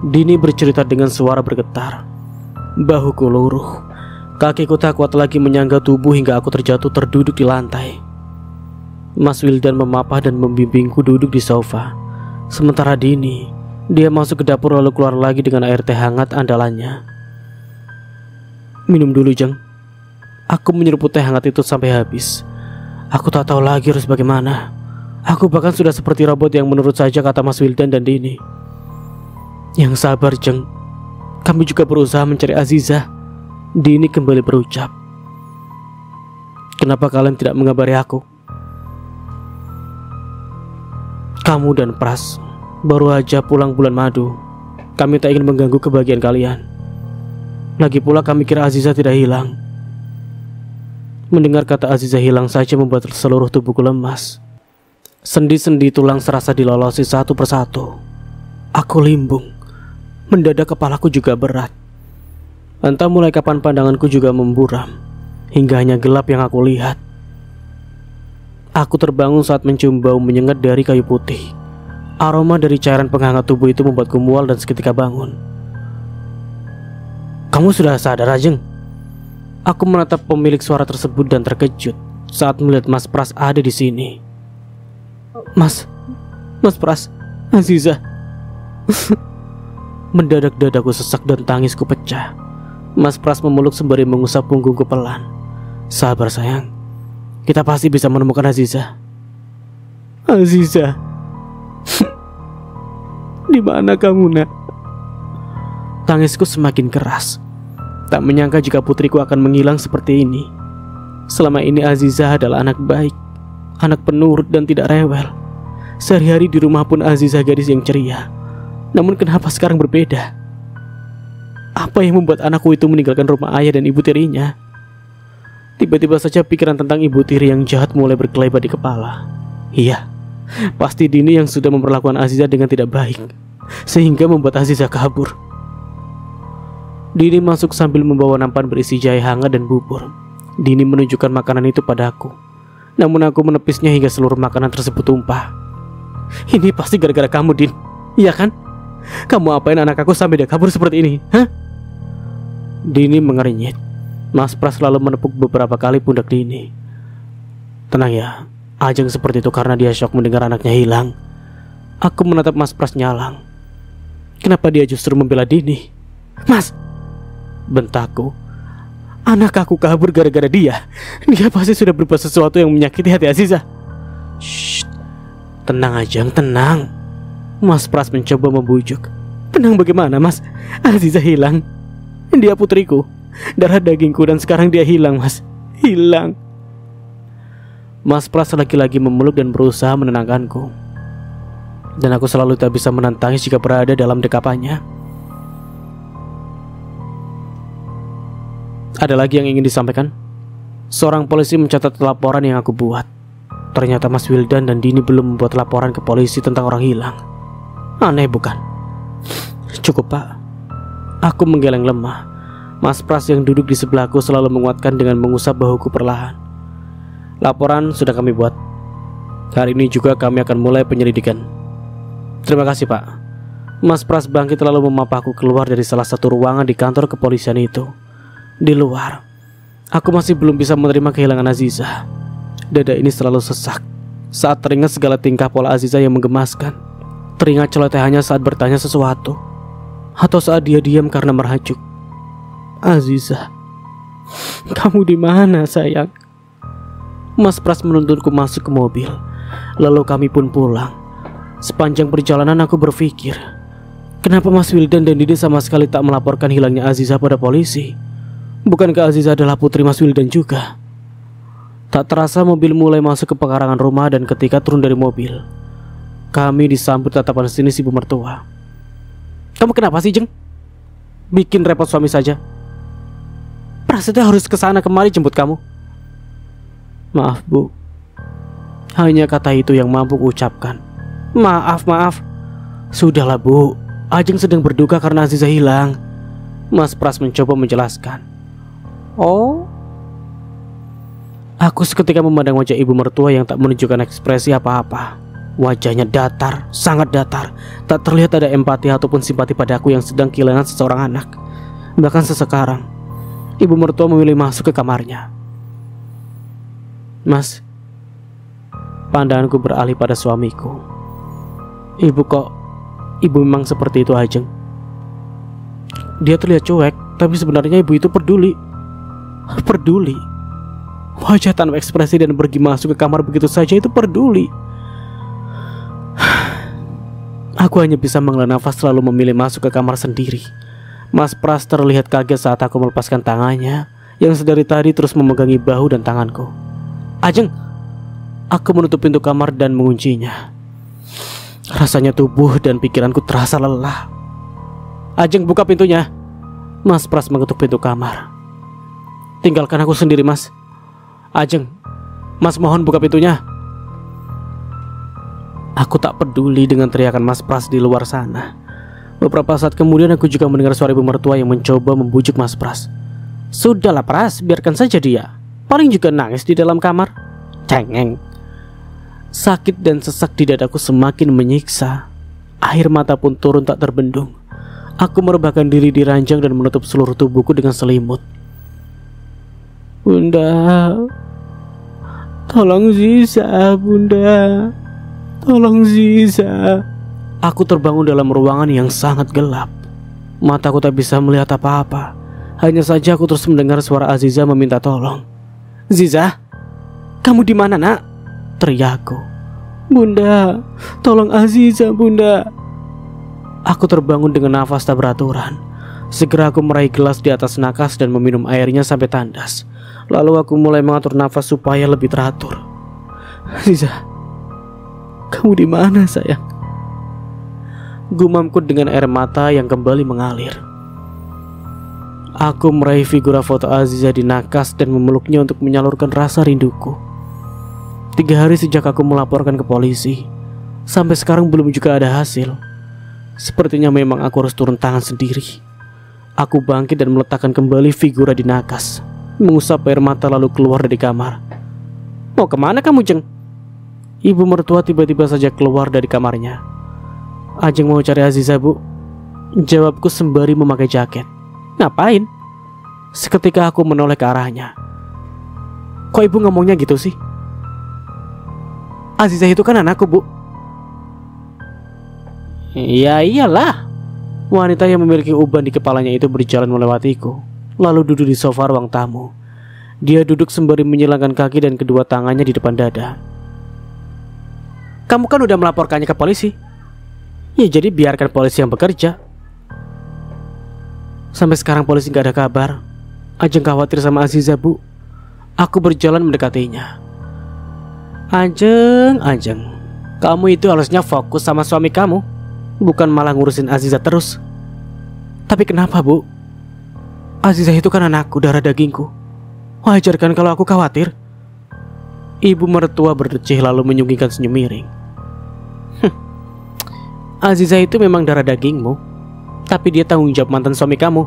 Speaker 1: Dini bercerita dengan suara bergetar. Bahuku luruh, kakiku tak kuat lagi menyangga tubuh hingga aku terjatuh terduduk di lantai. Mas Wildan memapah dan membimbingku duduk di sofa. Sementara Dini, dia masuk ke dapur lalu keluar lagi dengan air teh hangat andalannya. Minum dulu, Jeng. Aku menyeruput teh hangat itu sampai habis. Aku tak tahu lagi harus bagaimana. Aku bahkan sudah seperti robot yang menurut saja kata Mas Wildan dan Dini. Yang sabar, Jeng. Kami juga berusaha mencari Aziza. Dini kembali berucap. Kenapa kalian tidak mengabari aku? Kamu dan Pras baru aja pulang bulan madu. Kami tak ingin mengganggu kebahagiaan kalian. Lagi pula kami kira Aziza tidak hilang. Mendengar kata Aziza hilang saja membuat seluruh tubuhku lemas. Sendi-sendi tulang serasa dilolosi satu persatu. Aku limbung. Mendadak kepalaku juga berat. Entah mulai kapan pandanganku juga memburam, hingga hanya gelap yang aku lihat. Aku terbangun saat mencium bau menyengat dari kayu putih. Aroma dari cairan penghangat tubuh itu membuatku mual dan seketika bangun. Kamu sudah sadar, Ajeng? Aku menatap pemilik suara tersebut dan terkejut saat melihat Mas Pras ada di sini. Mas Pras, Aziza. Mendadak dadaku sesak dan tangisku pecah. Mas Pras memeluk sembari mengusap punggungku pelan. Sabar sayang, kita pasti bisa menemukan Aziza. Aziza, di mana kamu, Nak? Tangisku semakin keras. Tak menyangka jika putriku akan menghilang seperti ini. Selama ini Aziza adalah anak baik, anak penurut dan tidak rewel. Sehari-hari di rumah pun Aziza gadis yang ceria. Namun kenapa sekarang berbeda? Apa yang membuat anakku itu meninggalkan rumah ayah dan ibu tirinya? Tiba-tiba saja pikiran tentang ibu tiri yang jahat mulai berkelebat di kepala. Iya, pasti Dini yang sudah memperlakukan Aziza dengan tidak baik, sehingga membuat Aziza kabur. Dini masuk sambil membawa nampan berisi jahe hangat dan bubur. Dini menunjukkan makanan itu padaku. Namun aku menepisnya hingga seluruh makanan tersebut tumpah. Ini pasti gara-gara kamu, Din. Iya kan? Kamu apain anak aku sampai dia kabur seperti ini? Hah? Dini mengernyit. Mas Pras lalu menepuk beberapa kali pundak Dini. Tenang ya, Ajeng seperti itu karena dia syok mendengar anaknya hilang. Aku menatap Mas Pras nyalang. Kenapa dia justru membela Dini? Mas, bentakku. Anak aku kabur gara-gara dia. Dia pasti sudah berbuat sesuatu yang menyakiti hati Aziza. Shh, tenang Ajeng, tenang. Mas Pras mencoba membujuk. Tenang bagaimana, Mas? Aziza hilang. Dia putriku, darah dagingku, dan sekarang dia hilang, Mas. Hilang. Mas Pras lagi-lagi memeluk dan berusaha menenangkanku. Dan aku selalu tak bisa menantangnya jika berada dalam dekapannya. Ada lagi yang ingin disampaikan? Seorang polisi mencatat laporan yang aku buat. Ternyata Mas Wildan dan Dini belum membuat laporan ke polisi tentang orang hilang. Aneh bukan? Cukup, Pak. Aku menggeleng lemah. Mas Pras yang duduk di sebelahku selalu menguatkan dengan mengusap bahuku perlahan. Laporan sudah kami buat. Hari ini juga kami akan mulai penyelidikan. Terima kasih, Pak. Mas Pras bangkit lalu memapahku keluar dari salah satu ruangan di kantor kepolisian itu. Di luar, aku masih belum bisa menerima kehilangan Aziza. Dada ini selalu sesak saat teringat segala tingkah pola Aziza yang menggemaskan. Teringat celotehannya saat bertanya sesuatu, atau saat dia diam karena merajuk. Aziza, kamu di mana, sayang? Mas Pras menuntunku masuk ke mobil. Lalu kami pun pulang. Sepanjang perjalanan aku berpikir, kenapa Mas Wildan dan Dini sama sekali tak melaporkan hilangnya Aziza pada polisi? Bukankah Aziza adalah putri Mas Wildan juga? Tak terasa mobil mulai masuk ke pekarangan rumah, dan ketika turun dari mobil, kami disambut tatapan sinis ibu mertua. Kamu kenapa sih, Jeng? Bikin repot suami saja. Prasetya harus kesana kemari jemput kamu. Maaf, Bu. Hanya kata itu yang mampu kuucapkan. Maaf. Sudahlah Bu, Ajeng sedang berduka karena Aziza hilang. Mas Pras mencoba menjelaskan. Oh? Aku seketika memandang wajah ibu mertua yang tak menunjukkan ekspresi apa-apa. Wajahnya datar, sangat datar. Tak terlihat ada empati ataupun simpati padaku yang sedang kehilangan seseorang anak. Bahkan sesekarang, ibu mertua memilih masuk ke kamarnya. Mas, pandanganku beralih pada suamiku. Ibu memang seperti itu Ajeng. Dia terlihat cuek, tapi sebenarnya ibu itu peduli. Wajah tanpa ekspresi dan pergi masuk ke kamar begitu saja itu peduli. Aku hanya bisa menghela nafas lalu memilih masuk ke kamar sendiri. Mas Pras terlihat kaget saat aku melepaskan tangannya yang sedari tadi terus memegangi bahu dan tanganku. Ajeng, aku menutup pintu kamar dan menguncinya. Rasanya tubuh dan pikiranku terasa lelah. Ajeng, buka pintunya. Mas Pras mengetuk pintu kamar. Tinggalkan aku sendiri, Mas. Ajeng, Mas mohon buka pintunya. Aku tak peduli dengan teriakan Mas Pras di luar sana. Beberapa saat kemudian aku juga mendengar suara ibu mertua yang mencoba membujuk Mas Pras. Sudahlah Pras, biarkan saja dia. Paling juga nangis di dalam kamar. Cengeng. Sakit dan sesak di dadaku semakin menyiksa. Air mata pun turun tak terbendung. Aku merebahkan diri di ranjang dan menutup seluruh tubuhku dengan selimut. Bunda, tolong Ziza, Bunda. Tolong Ziza. Aku terbangun dalam ruangan yang sangat gelap. Mataku tak bisa melihat apa-apa. Hanya saja aku terus mendengar suara Aziza meminta tolong. Ziza, kamu di mana nak? Teriakku. Bunda, tolong Aziza Bunda. Aku terbangun dengan nafas tak beraturan. Segera aku meraih gelas di atas nakas dan meminum airnya sampai tandas. Lalu aku mulai mengatur nafas supaya lebih teratur. Aziza, kamu di mana sayang? Gumamku dengan air mata yang kembali mengalir. Aku meraih figura foto Aziza di nakas dan memeluknya untuk menyalurkan rasa rinduku. 3 hari sejak aku melaporkan ke polisi, sampai sekarang belum juga ada hasil. Sepertinya memang aku harus turun tangan sendiri. Aku bangkit dan meletakkan kembali figura di nakas, mengusap air mata lalu keluar dari kamar. Mau kemana kamu Jeng? Ibu mertua tiba-tiba saja keluar dari kamarnya. Ajeng mau cari Aziza Bu, jawabku sembari memakai jaket. Ngapain? Seketika aku menoleh ke arahnya. Kok ibu ngomongnya gitu sih? Aziza itu kan anakku Bu. Ya iyalah. Wanita yang memiliki uban di kepalanya itu berjalan melewatiku, lalu duduk di sofa ruang tamu. Dia duduk sembari menyilangkan kaki dan kedua tangannya di depan dada. Kamu kan udah melaporkannya ke polisi. Ya jadi biarkan polisi yang bekerja. Sampai sekarang polisi gak ada kabar. Ajeng khawatir sama Aziza Bu. Aku berjalan mendekatinya. Ajeng, kamu itu harusnya fokus sama suami kamu, bukan malah ngurusin Aziza terus. Tapi kenapa Bu? Aziza itu kan anakku, darah dagingku. Wajar kan kalau aku khawatir? Ibu mertua berdecih lalu menyunggingkan senyum miring. Aziza itu memang darah dagingmu, tapi dia tanggung jawab mantan suami kamu.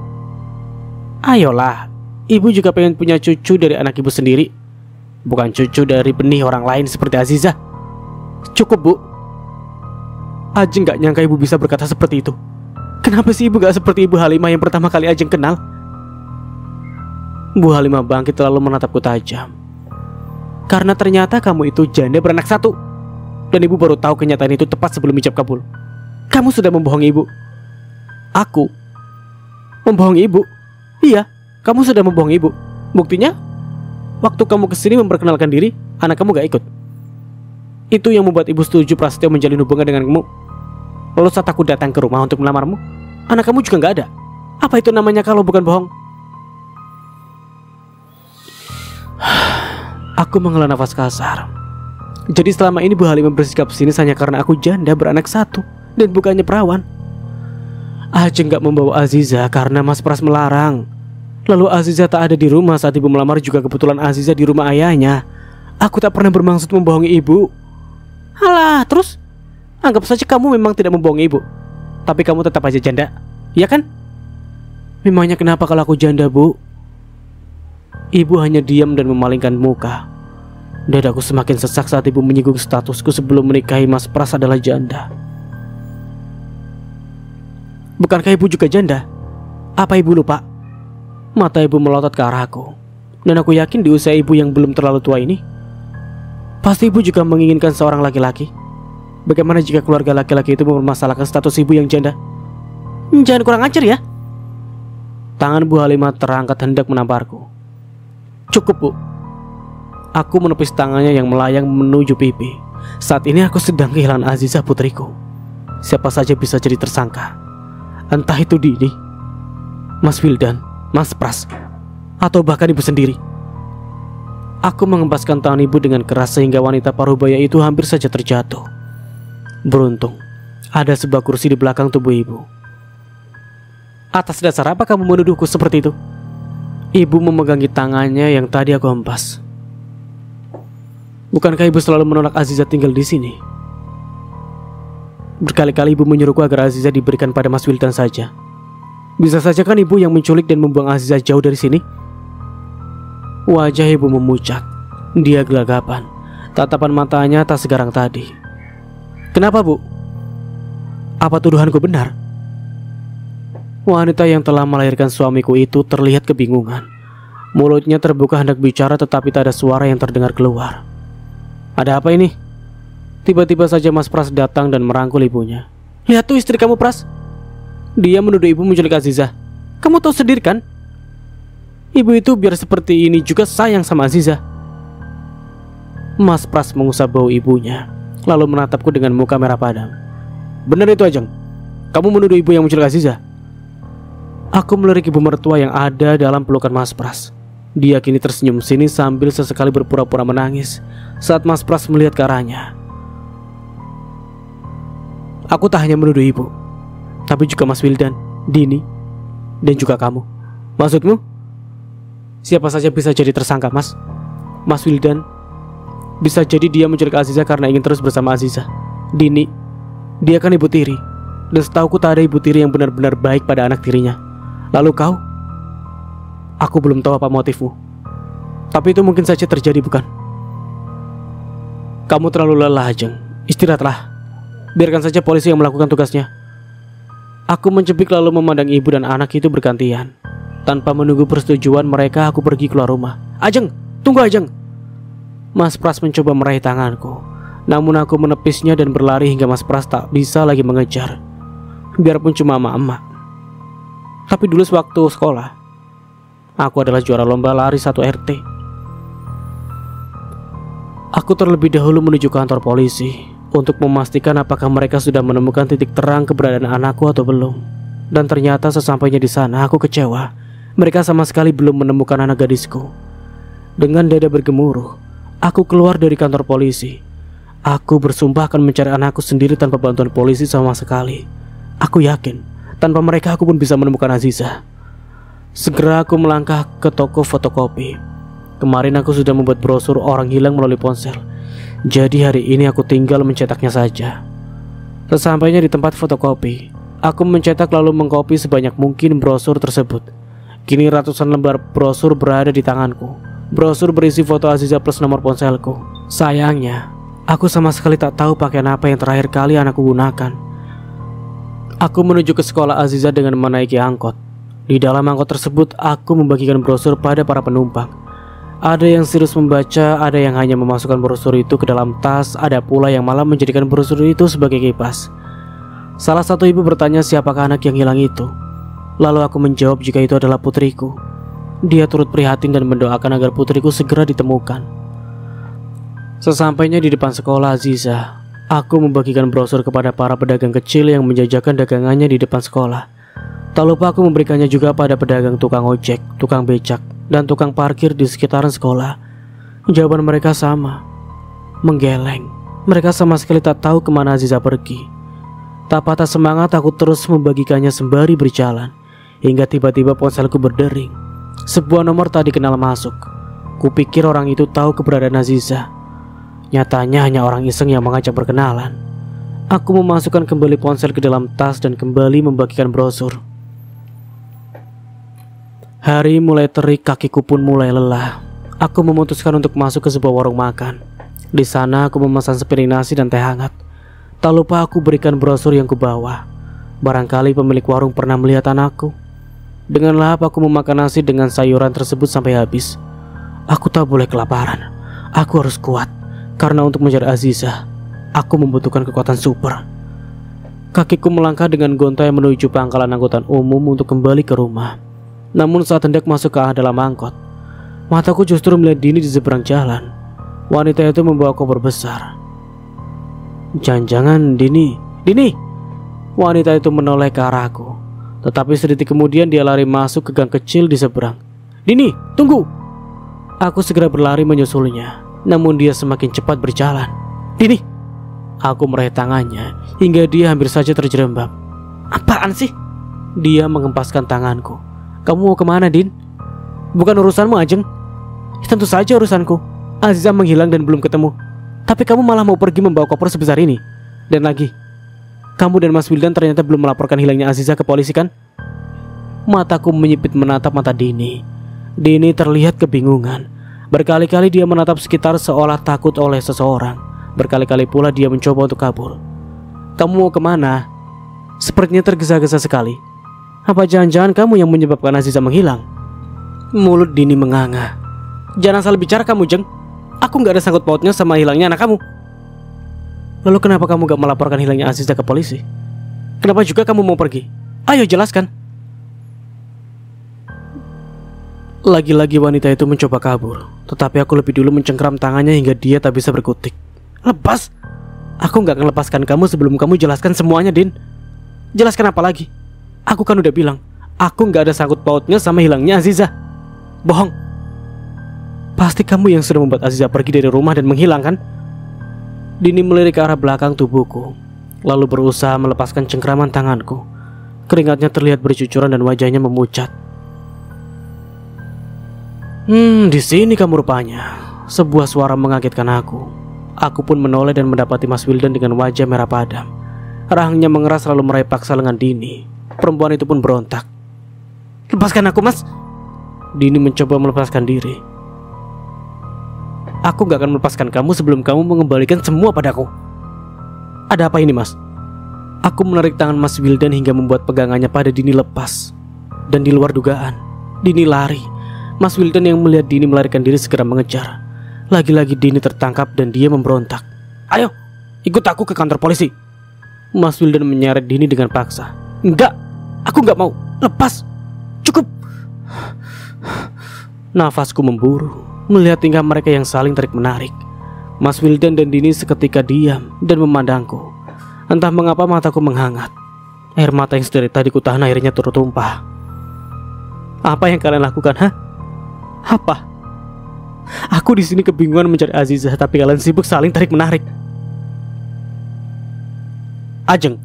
Speaker 1: Ayolah, ibu juga pengen punya cucu dari anak ibu sendiri, bukan cucu dari benih orang lain seperti Aziza. Cukup Bu. Ajeng gak nyangka ibu bisa berkata seperti itu. Kenapa sih ibu gak seperti Ibu Halimah yang pertama kali Ajeng kenal? Bu Halimah bangkit lalu menatapku tajam. Karena ternyata kamu itu janda beranak 1. Dan ibu baru tahu kenyataan itu tepat sebelum ijab kabul. Kamu sudah membohongi ibu. Aku membohongi ibu? Iya, kamu sudah membohongi ibu. Buktinya, waktu kamu kesini memperkenalkan diri, anak kamu gak ikut. Itu yang membuat ibu setuju Prasetyo menjalin hubungan dengan kamu. Lalu saat aku datang ke rumah untuk melamarmu, anak kamu juga gak ada. Apa itu namanya kalau bukan bohong? Aku menghela nafas kasar. Jadi selama ini Bu Halimah bersikap sinis hanya karena aku janda beranak 1 dan bukannya perawan. Ajeng gak membawa Aziza karena Mas Pras melarang. Lalu Aziza tak ada di rumah saat ibu melamar, juga kebetulan Aziza di rumah ayahnya. Aku tak pernah bermaksud membohongi ibu. Alah, terus? Anggap saja kamu memang tidak membohongi ibu, tapi kamu tetap aja janda, ya kan? Memangnya kenapa kalau aku janda, Bu? Ibu hanya diam dan memalingkan muka. Dadaku semakin sesak saat ibu menyinggung statusku sebelum menikahi Mas Pras adalah janda. Bukankah ibu juga janda? Apa ibu lupa? Mata ibu melotot ke arahku, dan aku yakin di usia ibu yang belum terlalu tua ini, pasti ibu juga menginginkan seorang laki-laki. Bagaimana jika keluarga laki-laki itu mempermasalahkan status ibu yang janda? Jangan kurang ajar ya. Tangan Bu Halimah terangkat hendak menamparku. Cukup, Bu. Aku menepis tangannya yang melayang menuju pipi. Saat ini aku sedang kehilangan Azizah putriku. Siapa saja bisa jadi tersangka. Entah itu Dini, Mas Wildan, Mas Pras, atau bahkan ibu sendiri. Aku mengempaskan tangan ibu dengan keras sehingga wanita parubaya itu hampir saja terjatuh. Beruntung ada sebuah kursi di belakang tubuh ibu. Atas dasar apa kamu menuduhku seperti itu? Ibu memegangi tangannya yang tadi aku hempas. Bukankah ibu selalu menolak Azizah tinggal di sini? Berkali-kali ibu menyuruhku agar Azizah diberikan pada Mas Wildan saja. Bisa saja kan ibu yang menculik dan membuang Azizah jauh dari sini? Wajah ibu memucat. Dia gelagapan. Tatapan matanya tak segarang tadi. Kenapa, Bu? Apa tuduhanku benar? Wanita yang telah melahirkan suamiku itu terlihat kebingungan. Mulutnya terbuka hendak bicara tetapi tak ada suara yang terdengar keluar. Ada apa ini? Tiba-tiba saja Mas Pras datang dan merangkul ibunya. Lihat tuh istri kamu, Pras. Dia menuduh ibu menculik Azizah. Kamu tahu sendiri kan? Ibu itu biar seperti ini juga sayang sama Azizah. Mas Pras mengusap bau ibunya, lalu menatapku dengan muka merah padam. Benar itu, Ajeng? Kamu menuduh ibu yang menculik Azizah? Aku melirik ibu mertua yang ada dalam pelukan Mas Pras. Dia kini tersenyum sini sambil sesekali berpura-pura menangis saat Mas Pras melihat ke arahnya. Aku tak hanya menuduh ibu, tapi juga Mas Wildan, Dini, dan juga kamu. Maksudmu? Siapa saja bisa jadi tersangka, Mas. Mas Wildan bisa jadi dia menculik Azizah karena ingin terus bersama Azizah. Dini, dia kan ibu tiri, dan setauku tak ada ibu tiri yang benar-benar baik pada anak tirinya. Lalu kau? Aku belum tahu apa motifmu, tapi itu mungkin saja terjadi, bukan? Kamu terlalu lelah, Ajeng. Istirahatlah. Biarkan saja polisi yang melakukan tugasnya. Aku mencubik lalu memandang ibu dan anak itu bergantian. Tanpa menunggu persetujuan mereka, aku pergi keluar rumah. Ajeng, tunggu, Ajeng. Mas Pras mencoba meraih tanganku, namun aku menepisnya dan berlari hingga Mas Pras tak bisa lagi mengejar. Biarpun cuma emak-emak. Tapi dulu sewaktu sekolah, aku adalah juara lomba lari 1 RT. Aku terlebih dahulu menuju kantor polisi untuk memastikan apakah mereka sudah menemukan titik terang keberadaan anakku atau belum. Dan ternyata sesampainya di sana aku kecewa. Mereka sama sekali belum menemukan anak gadisku. Dengan dada bergemuruh, aku keluar dari kantor polisi. Aku bersumpah akan mencari anakku sendiri tanpa bantuan polisi sama sekali. Aku yakin tanpa mereka aku pun bisa menemukan Azizah. Segera aku melangkah ke toko fotokopi. Kemarin aku sudah membuat brosur orang hilang melalui ponsel. Jadi hari ini aku tinggal mencetaknya saja. Sesampainya di tempat fotokopi, aku mencetak lalu mengkopi sebanyak mungkin brosur tersebut. Kini ratusan lembar brosur berada di tanganku. Brosur berisi foto Azizah plus nomor ponselku. Sayangnya, aku sama sekali tak tahu pakaian apa yang terakhir kali anakku gunakan. Aku menuju ke sekolah Azizah dengan menaiki angkot. Di dalam angkot tersebut, aku membagikan brosur pada para penumpang. Ada yang serius membaca, ada yang hanya memasukkan brosur itu ke dalam tas, ada pula yang malah menjadikan brosur itu sebagai kipas. Salah satu ibu bertanya siapakah anak yang hilang itu. Lalu aku menjawab jika itu adalah putriku. Dia turut prihatin dan mendoakan agar putriku segera ditemukan. Sesampainya di depan sekolah Azizah, aku membagikan brosur kepada para pedagang kecil yang menjajakan dagangannya di depan sekolah. Tak lupa aku memberikannya juga pada pedagang tukang ojek, tukang becak, dan tukang parkir di sekitaran sekolah. Jawaban mereka sama, menggeleng. Mereka sama sekali tak tahu kemana Azizah pergi. Tak patah semangat aku terus membagikannya sembari berjalan, hingga tiba-tiba ponselku berdering. Sebuah nomor tak dikenal masuk. Kupikir orang itu tahu keberadaan Azizah. Nyatanya hanya orang iseng yang mengajak berkenalan. Aku memasukkan kembali ponsel ke dalam tas dan kembali membagikan brosur. Hari mulai terik, kakiku pun mulai lelah. Aku memutuskan untuk masuk ke sebuah warung makan. Di sana aku memesan sepiring nasi dan teh hangat. Tak lupa aku berikan brosur yang kubawa. Barangkali pemilik warung pernah melihat anakku. Dengan lahap aku memakan nasi dengan sayuran tersebut sampai habis. Aku tak boleh kelaparan. Aku harus kuat. Karena untuk mencari Azizah, aku membutuhkan kekuatan super. Kakiku melangkah dengan gontai menuju pangkalan angkutan umum untuk kembali ke rumah. Namun saat hendak masuk ke dalam angkot, mataku justru melihat Dini di seberang jalan. Wanita itu membawa koper besar. Jangan-jangan Dini. Wanita itu menoleh ke arahku. Tetapi sedetik kemudian dia lari masuk ke gang kecil di seberang. Dini, tunggu. Aku segera berlari menyusulnya. Namun dia semakin cepat berjalan. Dini. Aku meraih tangannya hingga dia hampir saja terjerembab. Apaan sih? Dia mengempaskan tanganku. Kamu mau kemana, Din? Bukan urusanmu, Ajeng. Tentu saja urusanku. Azizah menghilang dan belum ketemu. Tapi kamu malah mau pergi membawa koper sebesar ini. Dan lagi, kamu dan Mas Wildan ternyata belum melaporkan hilangnya Azizah ke polisi, kan? Mataku menyipit menatap mata Dini. Dini terlihat kebingungan. Berkali-kali dia menatap sekitar seolah takut oleh seseorang. Berkali-kali pula dia mencoba untuk kabur. Kamu mau kemana? Sepertinya tergesa-gesa sekali. Apa jangan-jangan kamu yang menyebabkan Azizah menghilang? Mulut Dini menganga. Jangan asal bicara kamu, Jeng. Aku gak ada sangkut pautnya sama hilangnya anak kamu. Lalu kenapa kamu gak melaporkan hilangnya Azizah ke polisi? Kenapa juga kamu mau pergi? Ayo jelaskan. Lagi-lagi wanita itu mencoba kabur. Tetapi aku lebih dulu mencengkram tangannya hingga dia tak bisa berkutik. Lepas. Aku gak akan lepaskan kamu sebelum kamu jelaskan semuanya, Din. Jelaskan apa lagi? Aku kan udah bilang, aku gak ada sangkut pautnya sama hilangnya Azizah. Bohong. Pasti kamu yang sudah membuat Azizah pergi dari rumah dan menghilang, kan? Dini melirik ke arah belakang tubuhku, lalu berusaha melepaskan cengkraman tanganku. Keringatnya terlihat bercucuran dan wajahnya memucat. Di sini kamu rupanya. Sebuah suara mengagetkan aku. Aku pun menoleh dan mendapati Mas Wildan dengan wajah merah padam. Rahangnya mengeras lalu meraih paksa lengan Dini. Perempuan itu pun berontak. Lepaskan aku, Mas. Dini mencoba melepaskan diri. Aku gak akan melepaskan kamu sebelum kamu mengembalikan semua padaku. Ada apa ini, Mas? Aku menarik tangan Mas Wildan hingga membuat pegangannya pada Dini lepas. Dan di luar dugaan, Dini lari. Mas Wildan yang melihat Dini melarikan diri segera mengejar. Lagi-lagi Dini tertangkap dan dia memberontak. Ayo, ikut aku ke kantor polisi. Mas Wildan menyeret Dini dengan paksa. Enggak, aku enggak mau. Lepas. Cukup. Nafasku memburu melihat tingkah mereka yang saling tarik-menarik. Mas Wildan dan Dini seketika diam dan memandangku. Entah mengapa mataku menghangat. Air mata yang sedari tadi kutahan akhirnya turut tumpah. Apa yang kalian lakukan, ha? Apa? Aku di sini kebingungan mencari Azizah, tapi kalian sibuk saling tarik-menarik. Ajeng,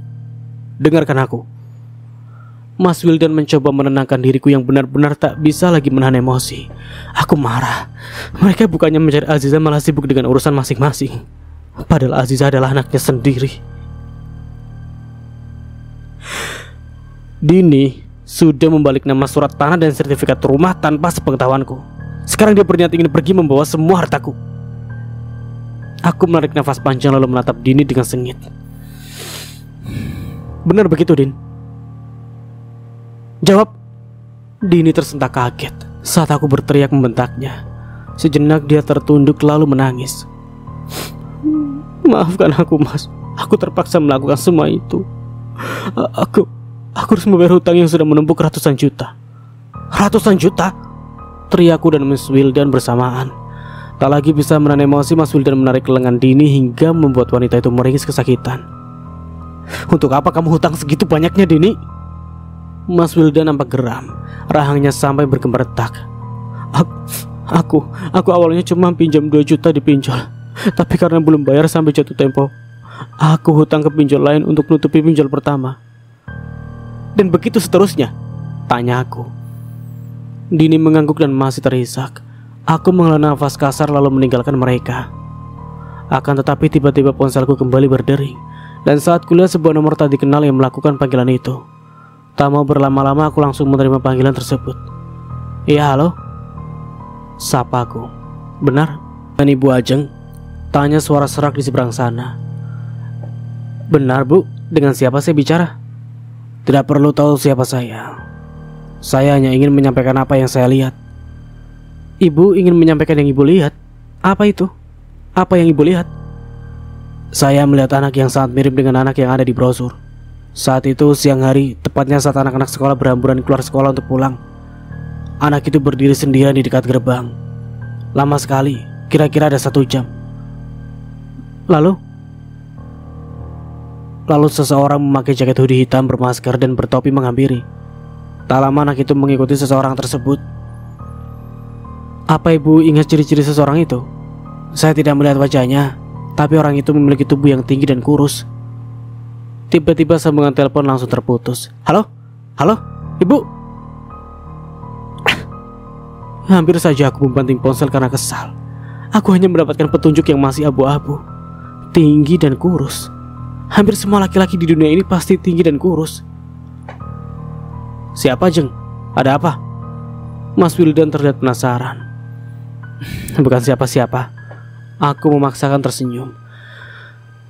Speaker 1: dengarkan aku. Mas Wildan mencoba menenangkan diriku yang benar-benar tak bisa lagi menahan emosi. Aku marah. Mereka bukannya mencari Azizah malah sibuk dengan urusan masing-masing. Padahal Azizah adalah anaknya sendiri. Dini sudah membalik nama surat tanah dan sertifikat rumah tanpa sepengetahuanku. Sekarang dia berniat ingin pergi membawa semua hartaku. Aku menarik nafas panjang lalu menatap Dini dengan sengit. Benar begitu, Din? Jawab. Dini tersentak kaget saat aku berteriak membentaknya. Sejenak dia tertunduk lalu menangis. Maafkan aku, Mas. Aku terpaksa melakukan semua itu. Aku harus membayar hutang yang sudah menumpuk ratusan juta. Ratusan juta? Teriakku dan Mas Wildan bersamaan. Tak lagi bisa menahan emosi, Mas Wildan menarik lengan Dini hingga membuat wanita itu meringis kesakitan. Untuk apa kamu hutang segitu banyaknya, Dini? Mas Wildan nampak geram. Rahangnya sampai bergemeretak. Aku awalnya cuma pinjam 2 juta di pinjol. Tapi karena belum bayar sampai jatuh tempo, aku hutang ke pinjol lain untuk nutupi pinjol pertama. Dan begitu seterusnya? Tanya aku. Dini mengangguk dan masih terisak. Aku menghela nafas kasar lalu meninggalkan mereka. Akan tetapi tiba-tiba ponselku kembali berdering, dan saat kulihat sebuah nomor tak dikenal yang melakukan panggilan itu. Tak mau berlama-lama aku langsung menerima panggilan tersebut. Iya, halo? Sapaku. Benar? Dan Ibu Ajeng? Tanya suara serak di seberang sana. Benar, Bu. Dengan siapa saya bicara? Tidak perlu tahu siapa saya. Saya hanya ingin menyampaikan apa yang saya lihat. Ibu ingin menyampaikan yang Ibu lihat? Apa itu? Apa yang Ibu lihat? Saya melihat anak yang sangat mirip dengan anak yang ada di brosur. Saat itu siang hari, tepatnya saat anak-anak sekolah berhamburan keluar sekolah untuk pulang. Anak itu berdiri sendirian di dekat gerbang. Lama sekali, kira-kira ada 1 jam. Lalu seseorang memakai jaket hoodie hitam, bermasker dan bertopi menghampiri. Tak lama anak itu mengikuti seseorang tersebut. Apa Ibu ingat ciri-ciri seseorang itu? Saya tidak melihat wajahnya, tapi orang itu memiliki tubuh yang tinggi dan kurus. Tiba-tiba sambungan telepon langsung terputus. Halo? Halo? Ibu? Hampir saja aku membanting ponsel karena kesal. Aku hanya mendapatkan petunjuk yang masih abu-abu. Tinggi dan kurus. Hampir semua laki-laki di dunia ini pasti tinggi dan kurus. Siapa, Jeng? Ada apa? Mas Wildan terlihat penasaran. Bukan siapa-siapa. Aku memaksakan tersenyum.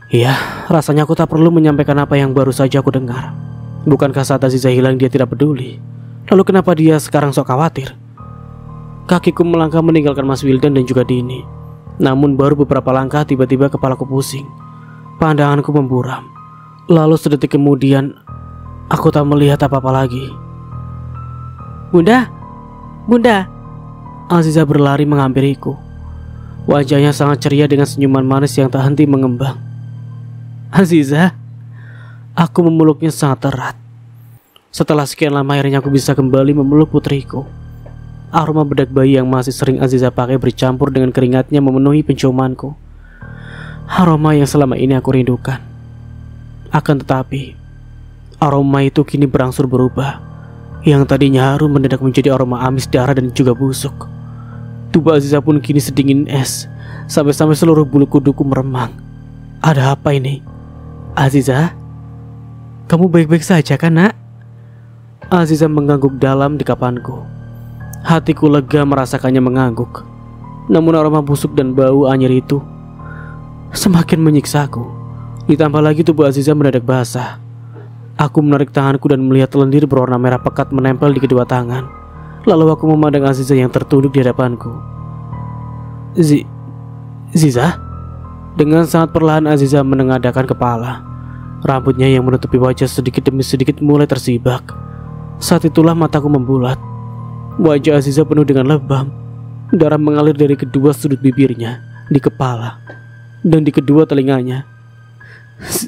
Speaker 1: Iya, rasanya aku tak perlu menyampaikan apa yang baru saja aku dengar. Bukankah saat Aziza hilang dia tidak peduli? Lalu kenapa dia sekarang sok khawatir? Kakiku melangkah meninggalkan Mas Wildan dan juga Dini. Namun baru beberapa langkah tiba-tiba kepalaku pusing. Pandanganku memburam. Lalu sedetik kemudian aku tak melihat apa-apa lagi. Bunda, Bunda. Aziza berlari menghampiriku. Wajahnya sangat ceria dengan senyuman manis yang tak henti mengembang. Aziza, aku memeluknya sangat erat. Setelah sekian lama akhirnya aku bisa kembali memeluk putriku. Aroma bedak bayi yang masih sering Aziza pakai bercampur dengan keringatnya memenuhi penciumanku. Aroma yang selama ini aku rindukan. Akan tetapi, aroma itu kini berangsur berubah. Yang tadinya harum mendadak menjadi aroma amis darah dan juga busuk. Tubuh Aziza pun kini sedingin es, sampai-sampai seluruh bulu kuduku meremang. Ada apa ini? Aziza, kamu baik-baik saja kan, Nak? Aziza mengangguk dalam di kapanku. Hatiku lega merasakannya mengangguk. Namun aroma busuk dan bau anyir itu semakin menyiksaku. Ditambah lagi tubuh Aziza mendadak basah. Aku menarik tanganku dan melihat lendir berwarna merah pekat menempel di kedua tangan. Lalu aku memandang Aziza yang tertunduk di hadapanku. Ziza? Dengan sangat perlahan Aziza menengadahkan kepala. Rambutnya yang menutupi wajah sedikit demi sedikit mulai tersibak. Saat itulah mataku membulat. Wajah Aziza penuh dengan lebam. Darah mengalir dari kedua sudut bibirnya, di kepala, dan di kedua telinganya.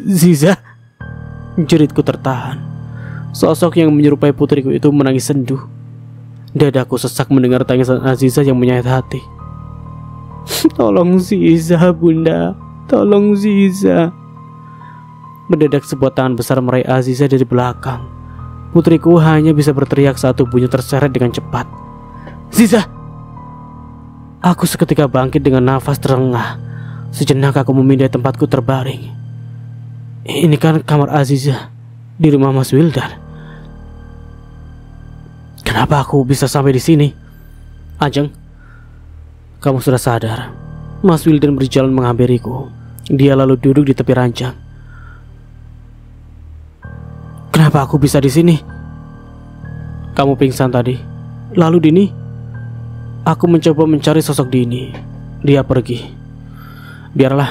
Speaker 1: Ziza? Jeritku tertahan. Sosok yang menyerupai putriku itu menangis sendu. Dadaku sesak mendengar tangisan Aziza yang menyayat hati. Tolong Ziza, Bunda. Tolong Ziza. Mendadak sebuah tangan besar meraih Aziza dari belakang. Putriku hanya bisa berteriak saat tubuhnya terseret dengan cepat. Ziza! Aku seketika bangkit dengan nafas terengah. Sejenak aku memindai tempatku terbaring. Ini kan kamar Aziza di rumah Mas Wildan. Kenapa aku bisa sampai di sini? Ajeng, kamu sudah sadar? Mas Wildan berjalan menghampiriku. Dia lalu duduk di tepi ranjang. Kenapa aku bisa di sini? Kamu pingsan tadi. Lalu Dini? Aku mencoba mencari sosok Dini. Dia pergi. Biarlah.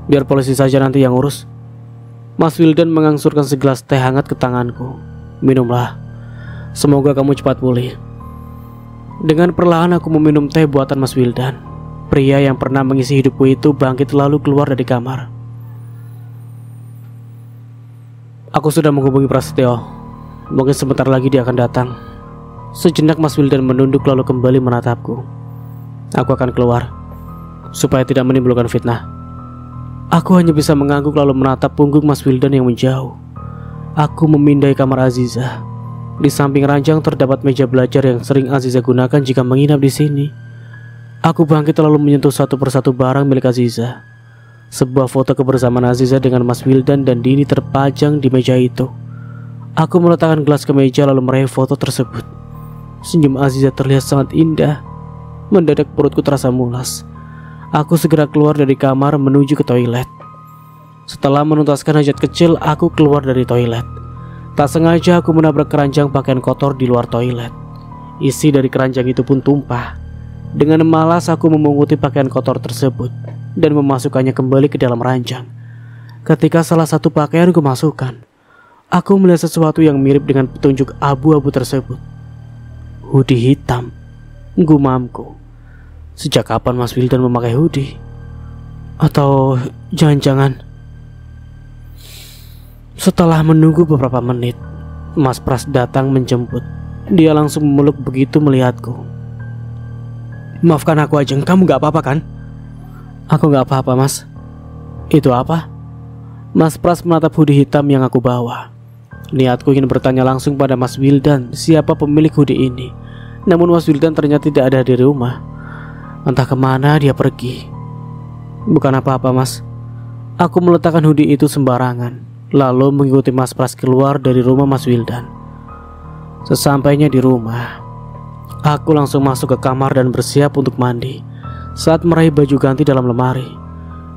Speaker 1: Biar polisi saja nanti yang urus. Mas Wildan mengangsurkan segelas teh hangat ke tanganku. Minumlah. Semoga kamu cepat pulih. Dengan perlahan aku meminum teh buatan Mas Wildan. Pria yang pernah mengisi hidupku itu bangkit lalu keluar dari kamar. Aku sudah menghubungi Prasetyo. Mungkin sebentar lagi dia akan datang. Sejenak Mas Wildan menunduk lalu kembali menatapku. Aku akan keluar supaya tidak menimbulkan fitnah. Aku hanya bisa mengangguk lalu menatap punggung Mas Wildan yang menjauh. Aku memindai kamar Aziza. Di samping ranjang terdapat meja belajar yang sering Aziza gunakan jika menginap di sini. Aku bangkit lalu menyentuh satu persatu barang milik Aziza. Sebuah foto kebersamaan Aziza dengan Mas Wildan dan Dini terpajang di meja itu. Aku meletakkan gelas ke meja lalu meraih foto tersebut. Senyum Aziza terlihat sangat indah. Mendadak perutku terasa mulas. Aku segera keluar dari kamar menuju ke toilet. Setelah menuntaskan hajat kecil, aku keluar dari toilet. Tak sengaja aku menabrak keranjang pakaian kotor di luar toilet. Isi dari keranjang itu pun tumpah. Dengan malas aku memunguti pakaian kotor tersebut dan memasukkannya kembali ke dalam ranjang. Ketika salah satu pakaian kumasukkan, aku melihat sesuatu yang mirip dengan petunjuk abu-abu tersebut. Hoodie hitam. Gumamku. Sejak kapan Mas Wildan memakai hoodie? Atau jangan-jangan... Setelah menunggu beberapa menit, Mas Pras datang menjemput. Dia langsung memeluk begitu melihatku. Maafkan aku Ajeng, kamu gak apa-apa kan? Aku gak apa-apa mas. Itu apa? Mas Pras menatap hoodie hitam yang aku bawa. Niatku ingin bertanya langsung pada Mas Wildan siapa pemilik hoodie ini. Namun Mas Wildan ternyata tidak ada di rumah. Entah kemana dia pergi. Bukan apa-apa mas. Aku meletakkan hoodie itu sembarangan, lalu mengikuti Mas Pras keluar dari rumah Mas Wildan. Sesampainya di rumah, aku langsung masuk ke kamar dan bersiap untuk mandi. Saat meraih baju ganti dalam lemari,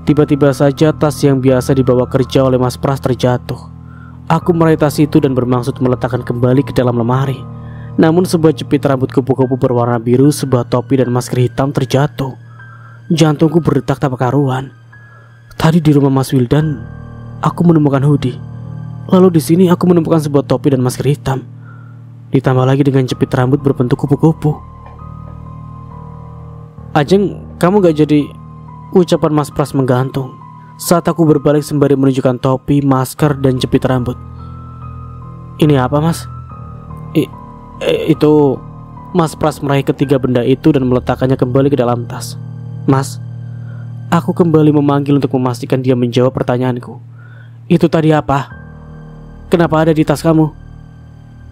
Speaker 1: tiba-tiba saja tas yang biasa dibawa kerja oleh Mas Pras terjatuh. Aku meraih tas itu dan bermaksud meletakkan kembali ke dalam lemari. Namun sebuah jepit rambut kupu-kupu berwarna biru, sebuah topi dan masker hitam terjatuh. Jantungku berdetak tak karuan. Tadi di rumah Mas Wildan, aku menemukan hoodie. Lalu di sini aku menemukan sebuah topi dan masker hitam. Ditambah lagi dengan jepit rambut berbentuk kupu-kupu. Ajeng, kamu gak jadi? Ucapan Mas Pras menggantung saat aku berbalik sembari menunjukkan topi, masker, dan jepit rambut. Ini apa mas? Itu... Mas Pras meraih ketiga benda itu dan meletakkannya kembali ke dalam tas. Mas, aku kembali memanggil untuk memastikan dia menjawab pertanyaanku. Itu tadi apa? Kenapa ada di tas kamu?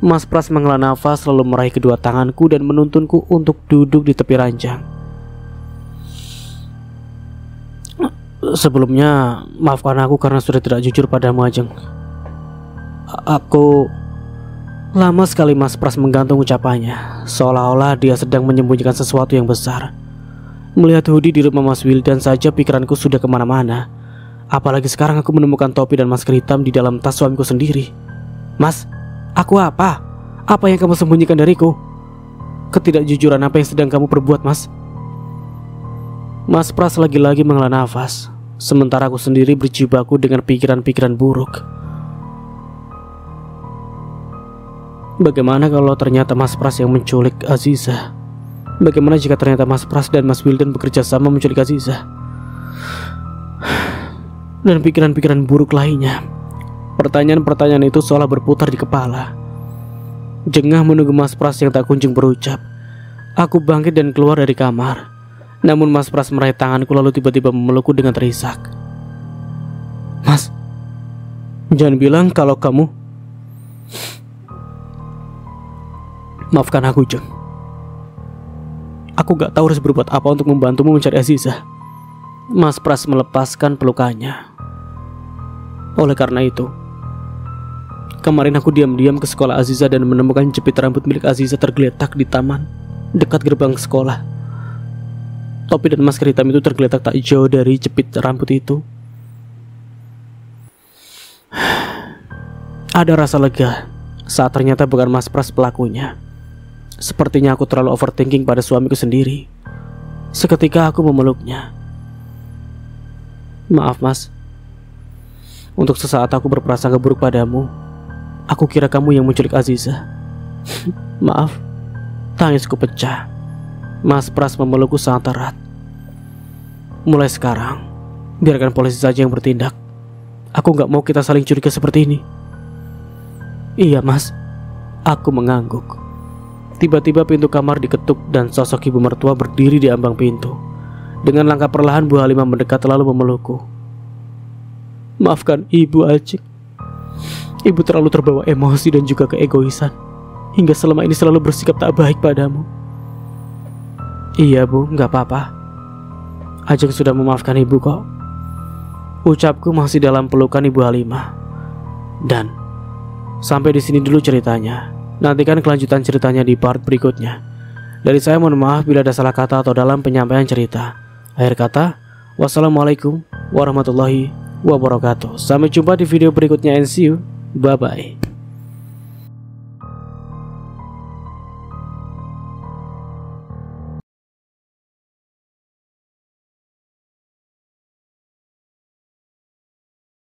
Speaker 1: Mas Pras menghela nafas lalu meraih kedua tanganku dan menuntunku untuk duduk di tepi ranjang. Sebelumnya, maafkan aku karena sudah tidak jujur padamu Ajeng. Aku... Lama sekali Mas Pras menggantung ucapannya, seolah-olah dia sedang menyembunyikan sesuatu yang besar. Melihat hoodie di rumah Mas Wildan saja pikiranku sudah kemana-mana. Apalagi sekarang aku menemukan topi dan masker hitam di dalam tas suamiku sendiri. Mas, aku apa? Apa yang kamu sembunyikan dariku? Ketidakjujuran apa yang sedang kamu perbuat, Mas? Mas Pras lagi-lagi menghela nafas, sementara aku sendiri berjibaku dengan pikiran-pikiran buruk. Bagaimana kalau ternyata Mas Pras yang menculik Aziza? Bagaimana jika ternyata Mas Pras dan Mas Wildan bekerja sama menculik Aziza? Dan pikiran-pikiran buruk lainnya. Pertanyaan-pertanyaan itu seolah berputar di kepala. Jengah menunggu Mas Pras yang tak kunjung berucap. Aku bangkit dan keluar dari kamar. Namun Mas Pras meraih tanganku lalu tiba-tiba memelukku dengan terisak. Mas, jangan bilang kalau kamu... Maafkan aku, Jeng. Aku gak tahu harus berbuat apa untuk membantumu mencari Aziza. Mas Pras melepaskan pelukannya. Oleh karena itu, kemarin aku diam-diam ke sekolah Aziza dan menemukan jepit rambut milik Aziza tergeletak di taman dekat gerbang sekolah. Topi dan masker hitam itu tergeletak tak jauh dari jepit rambut itu. Ada rasa lega saat ternyata bukan Mas Pras pelakunya. Sepertinya aku terlalu overthinking pada suamiku sendiri. Seketika aku memeluknya. Maaf mas, untuk sesaat aku berprasangka buruk padamu. Aku kira kamu yang menculik Aziza. Maaf. Tangisku pecah. Mas Pras memelukku sangat erat. Mulai sekarang, biarkan polisi saja yang bertindak. Aku gak mau kita saling curiga seperti ini. Iya mas. Aku mengangguk. Tiba-tiba pintu kamar diketuk dan sosok ibu mertua berdiri di ambang pintu. Dengan langkah perlahan Bu Halimah mendekat lalu memelukku. Maafkan ibu Ajeng. Ibu terlalu terbawa emosi dan juga keegoisan, hingga selama ini selalu bersikap tak baik padamu. Iya bu, gak apa-apa. Ajeng sudah memaafkan ibu kok. Ucapku masih dalam pelukan Ibu Halimah. Dan sampai di sini dulu ceritanya. Nantikan kelanjutan ceritanya di part berikutnya. Dari saya mohon maaf bila ada salah kata atau dalam penyampaian cerita. Akhir kata, wassalamualaikum warahmatullahi wabarakatuh. Sampai jumpa di video berikutnya and see you. Bye bye.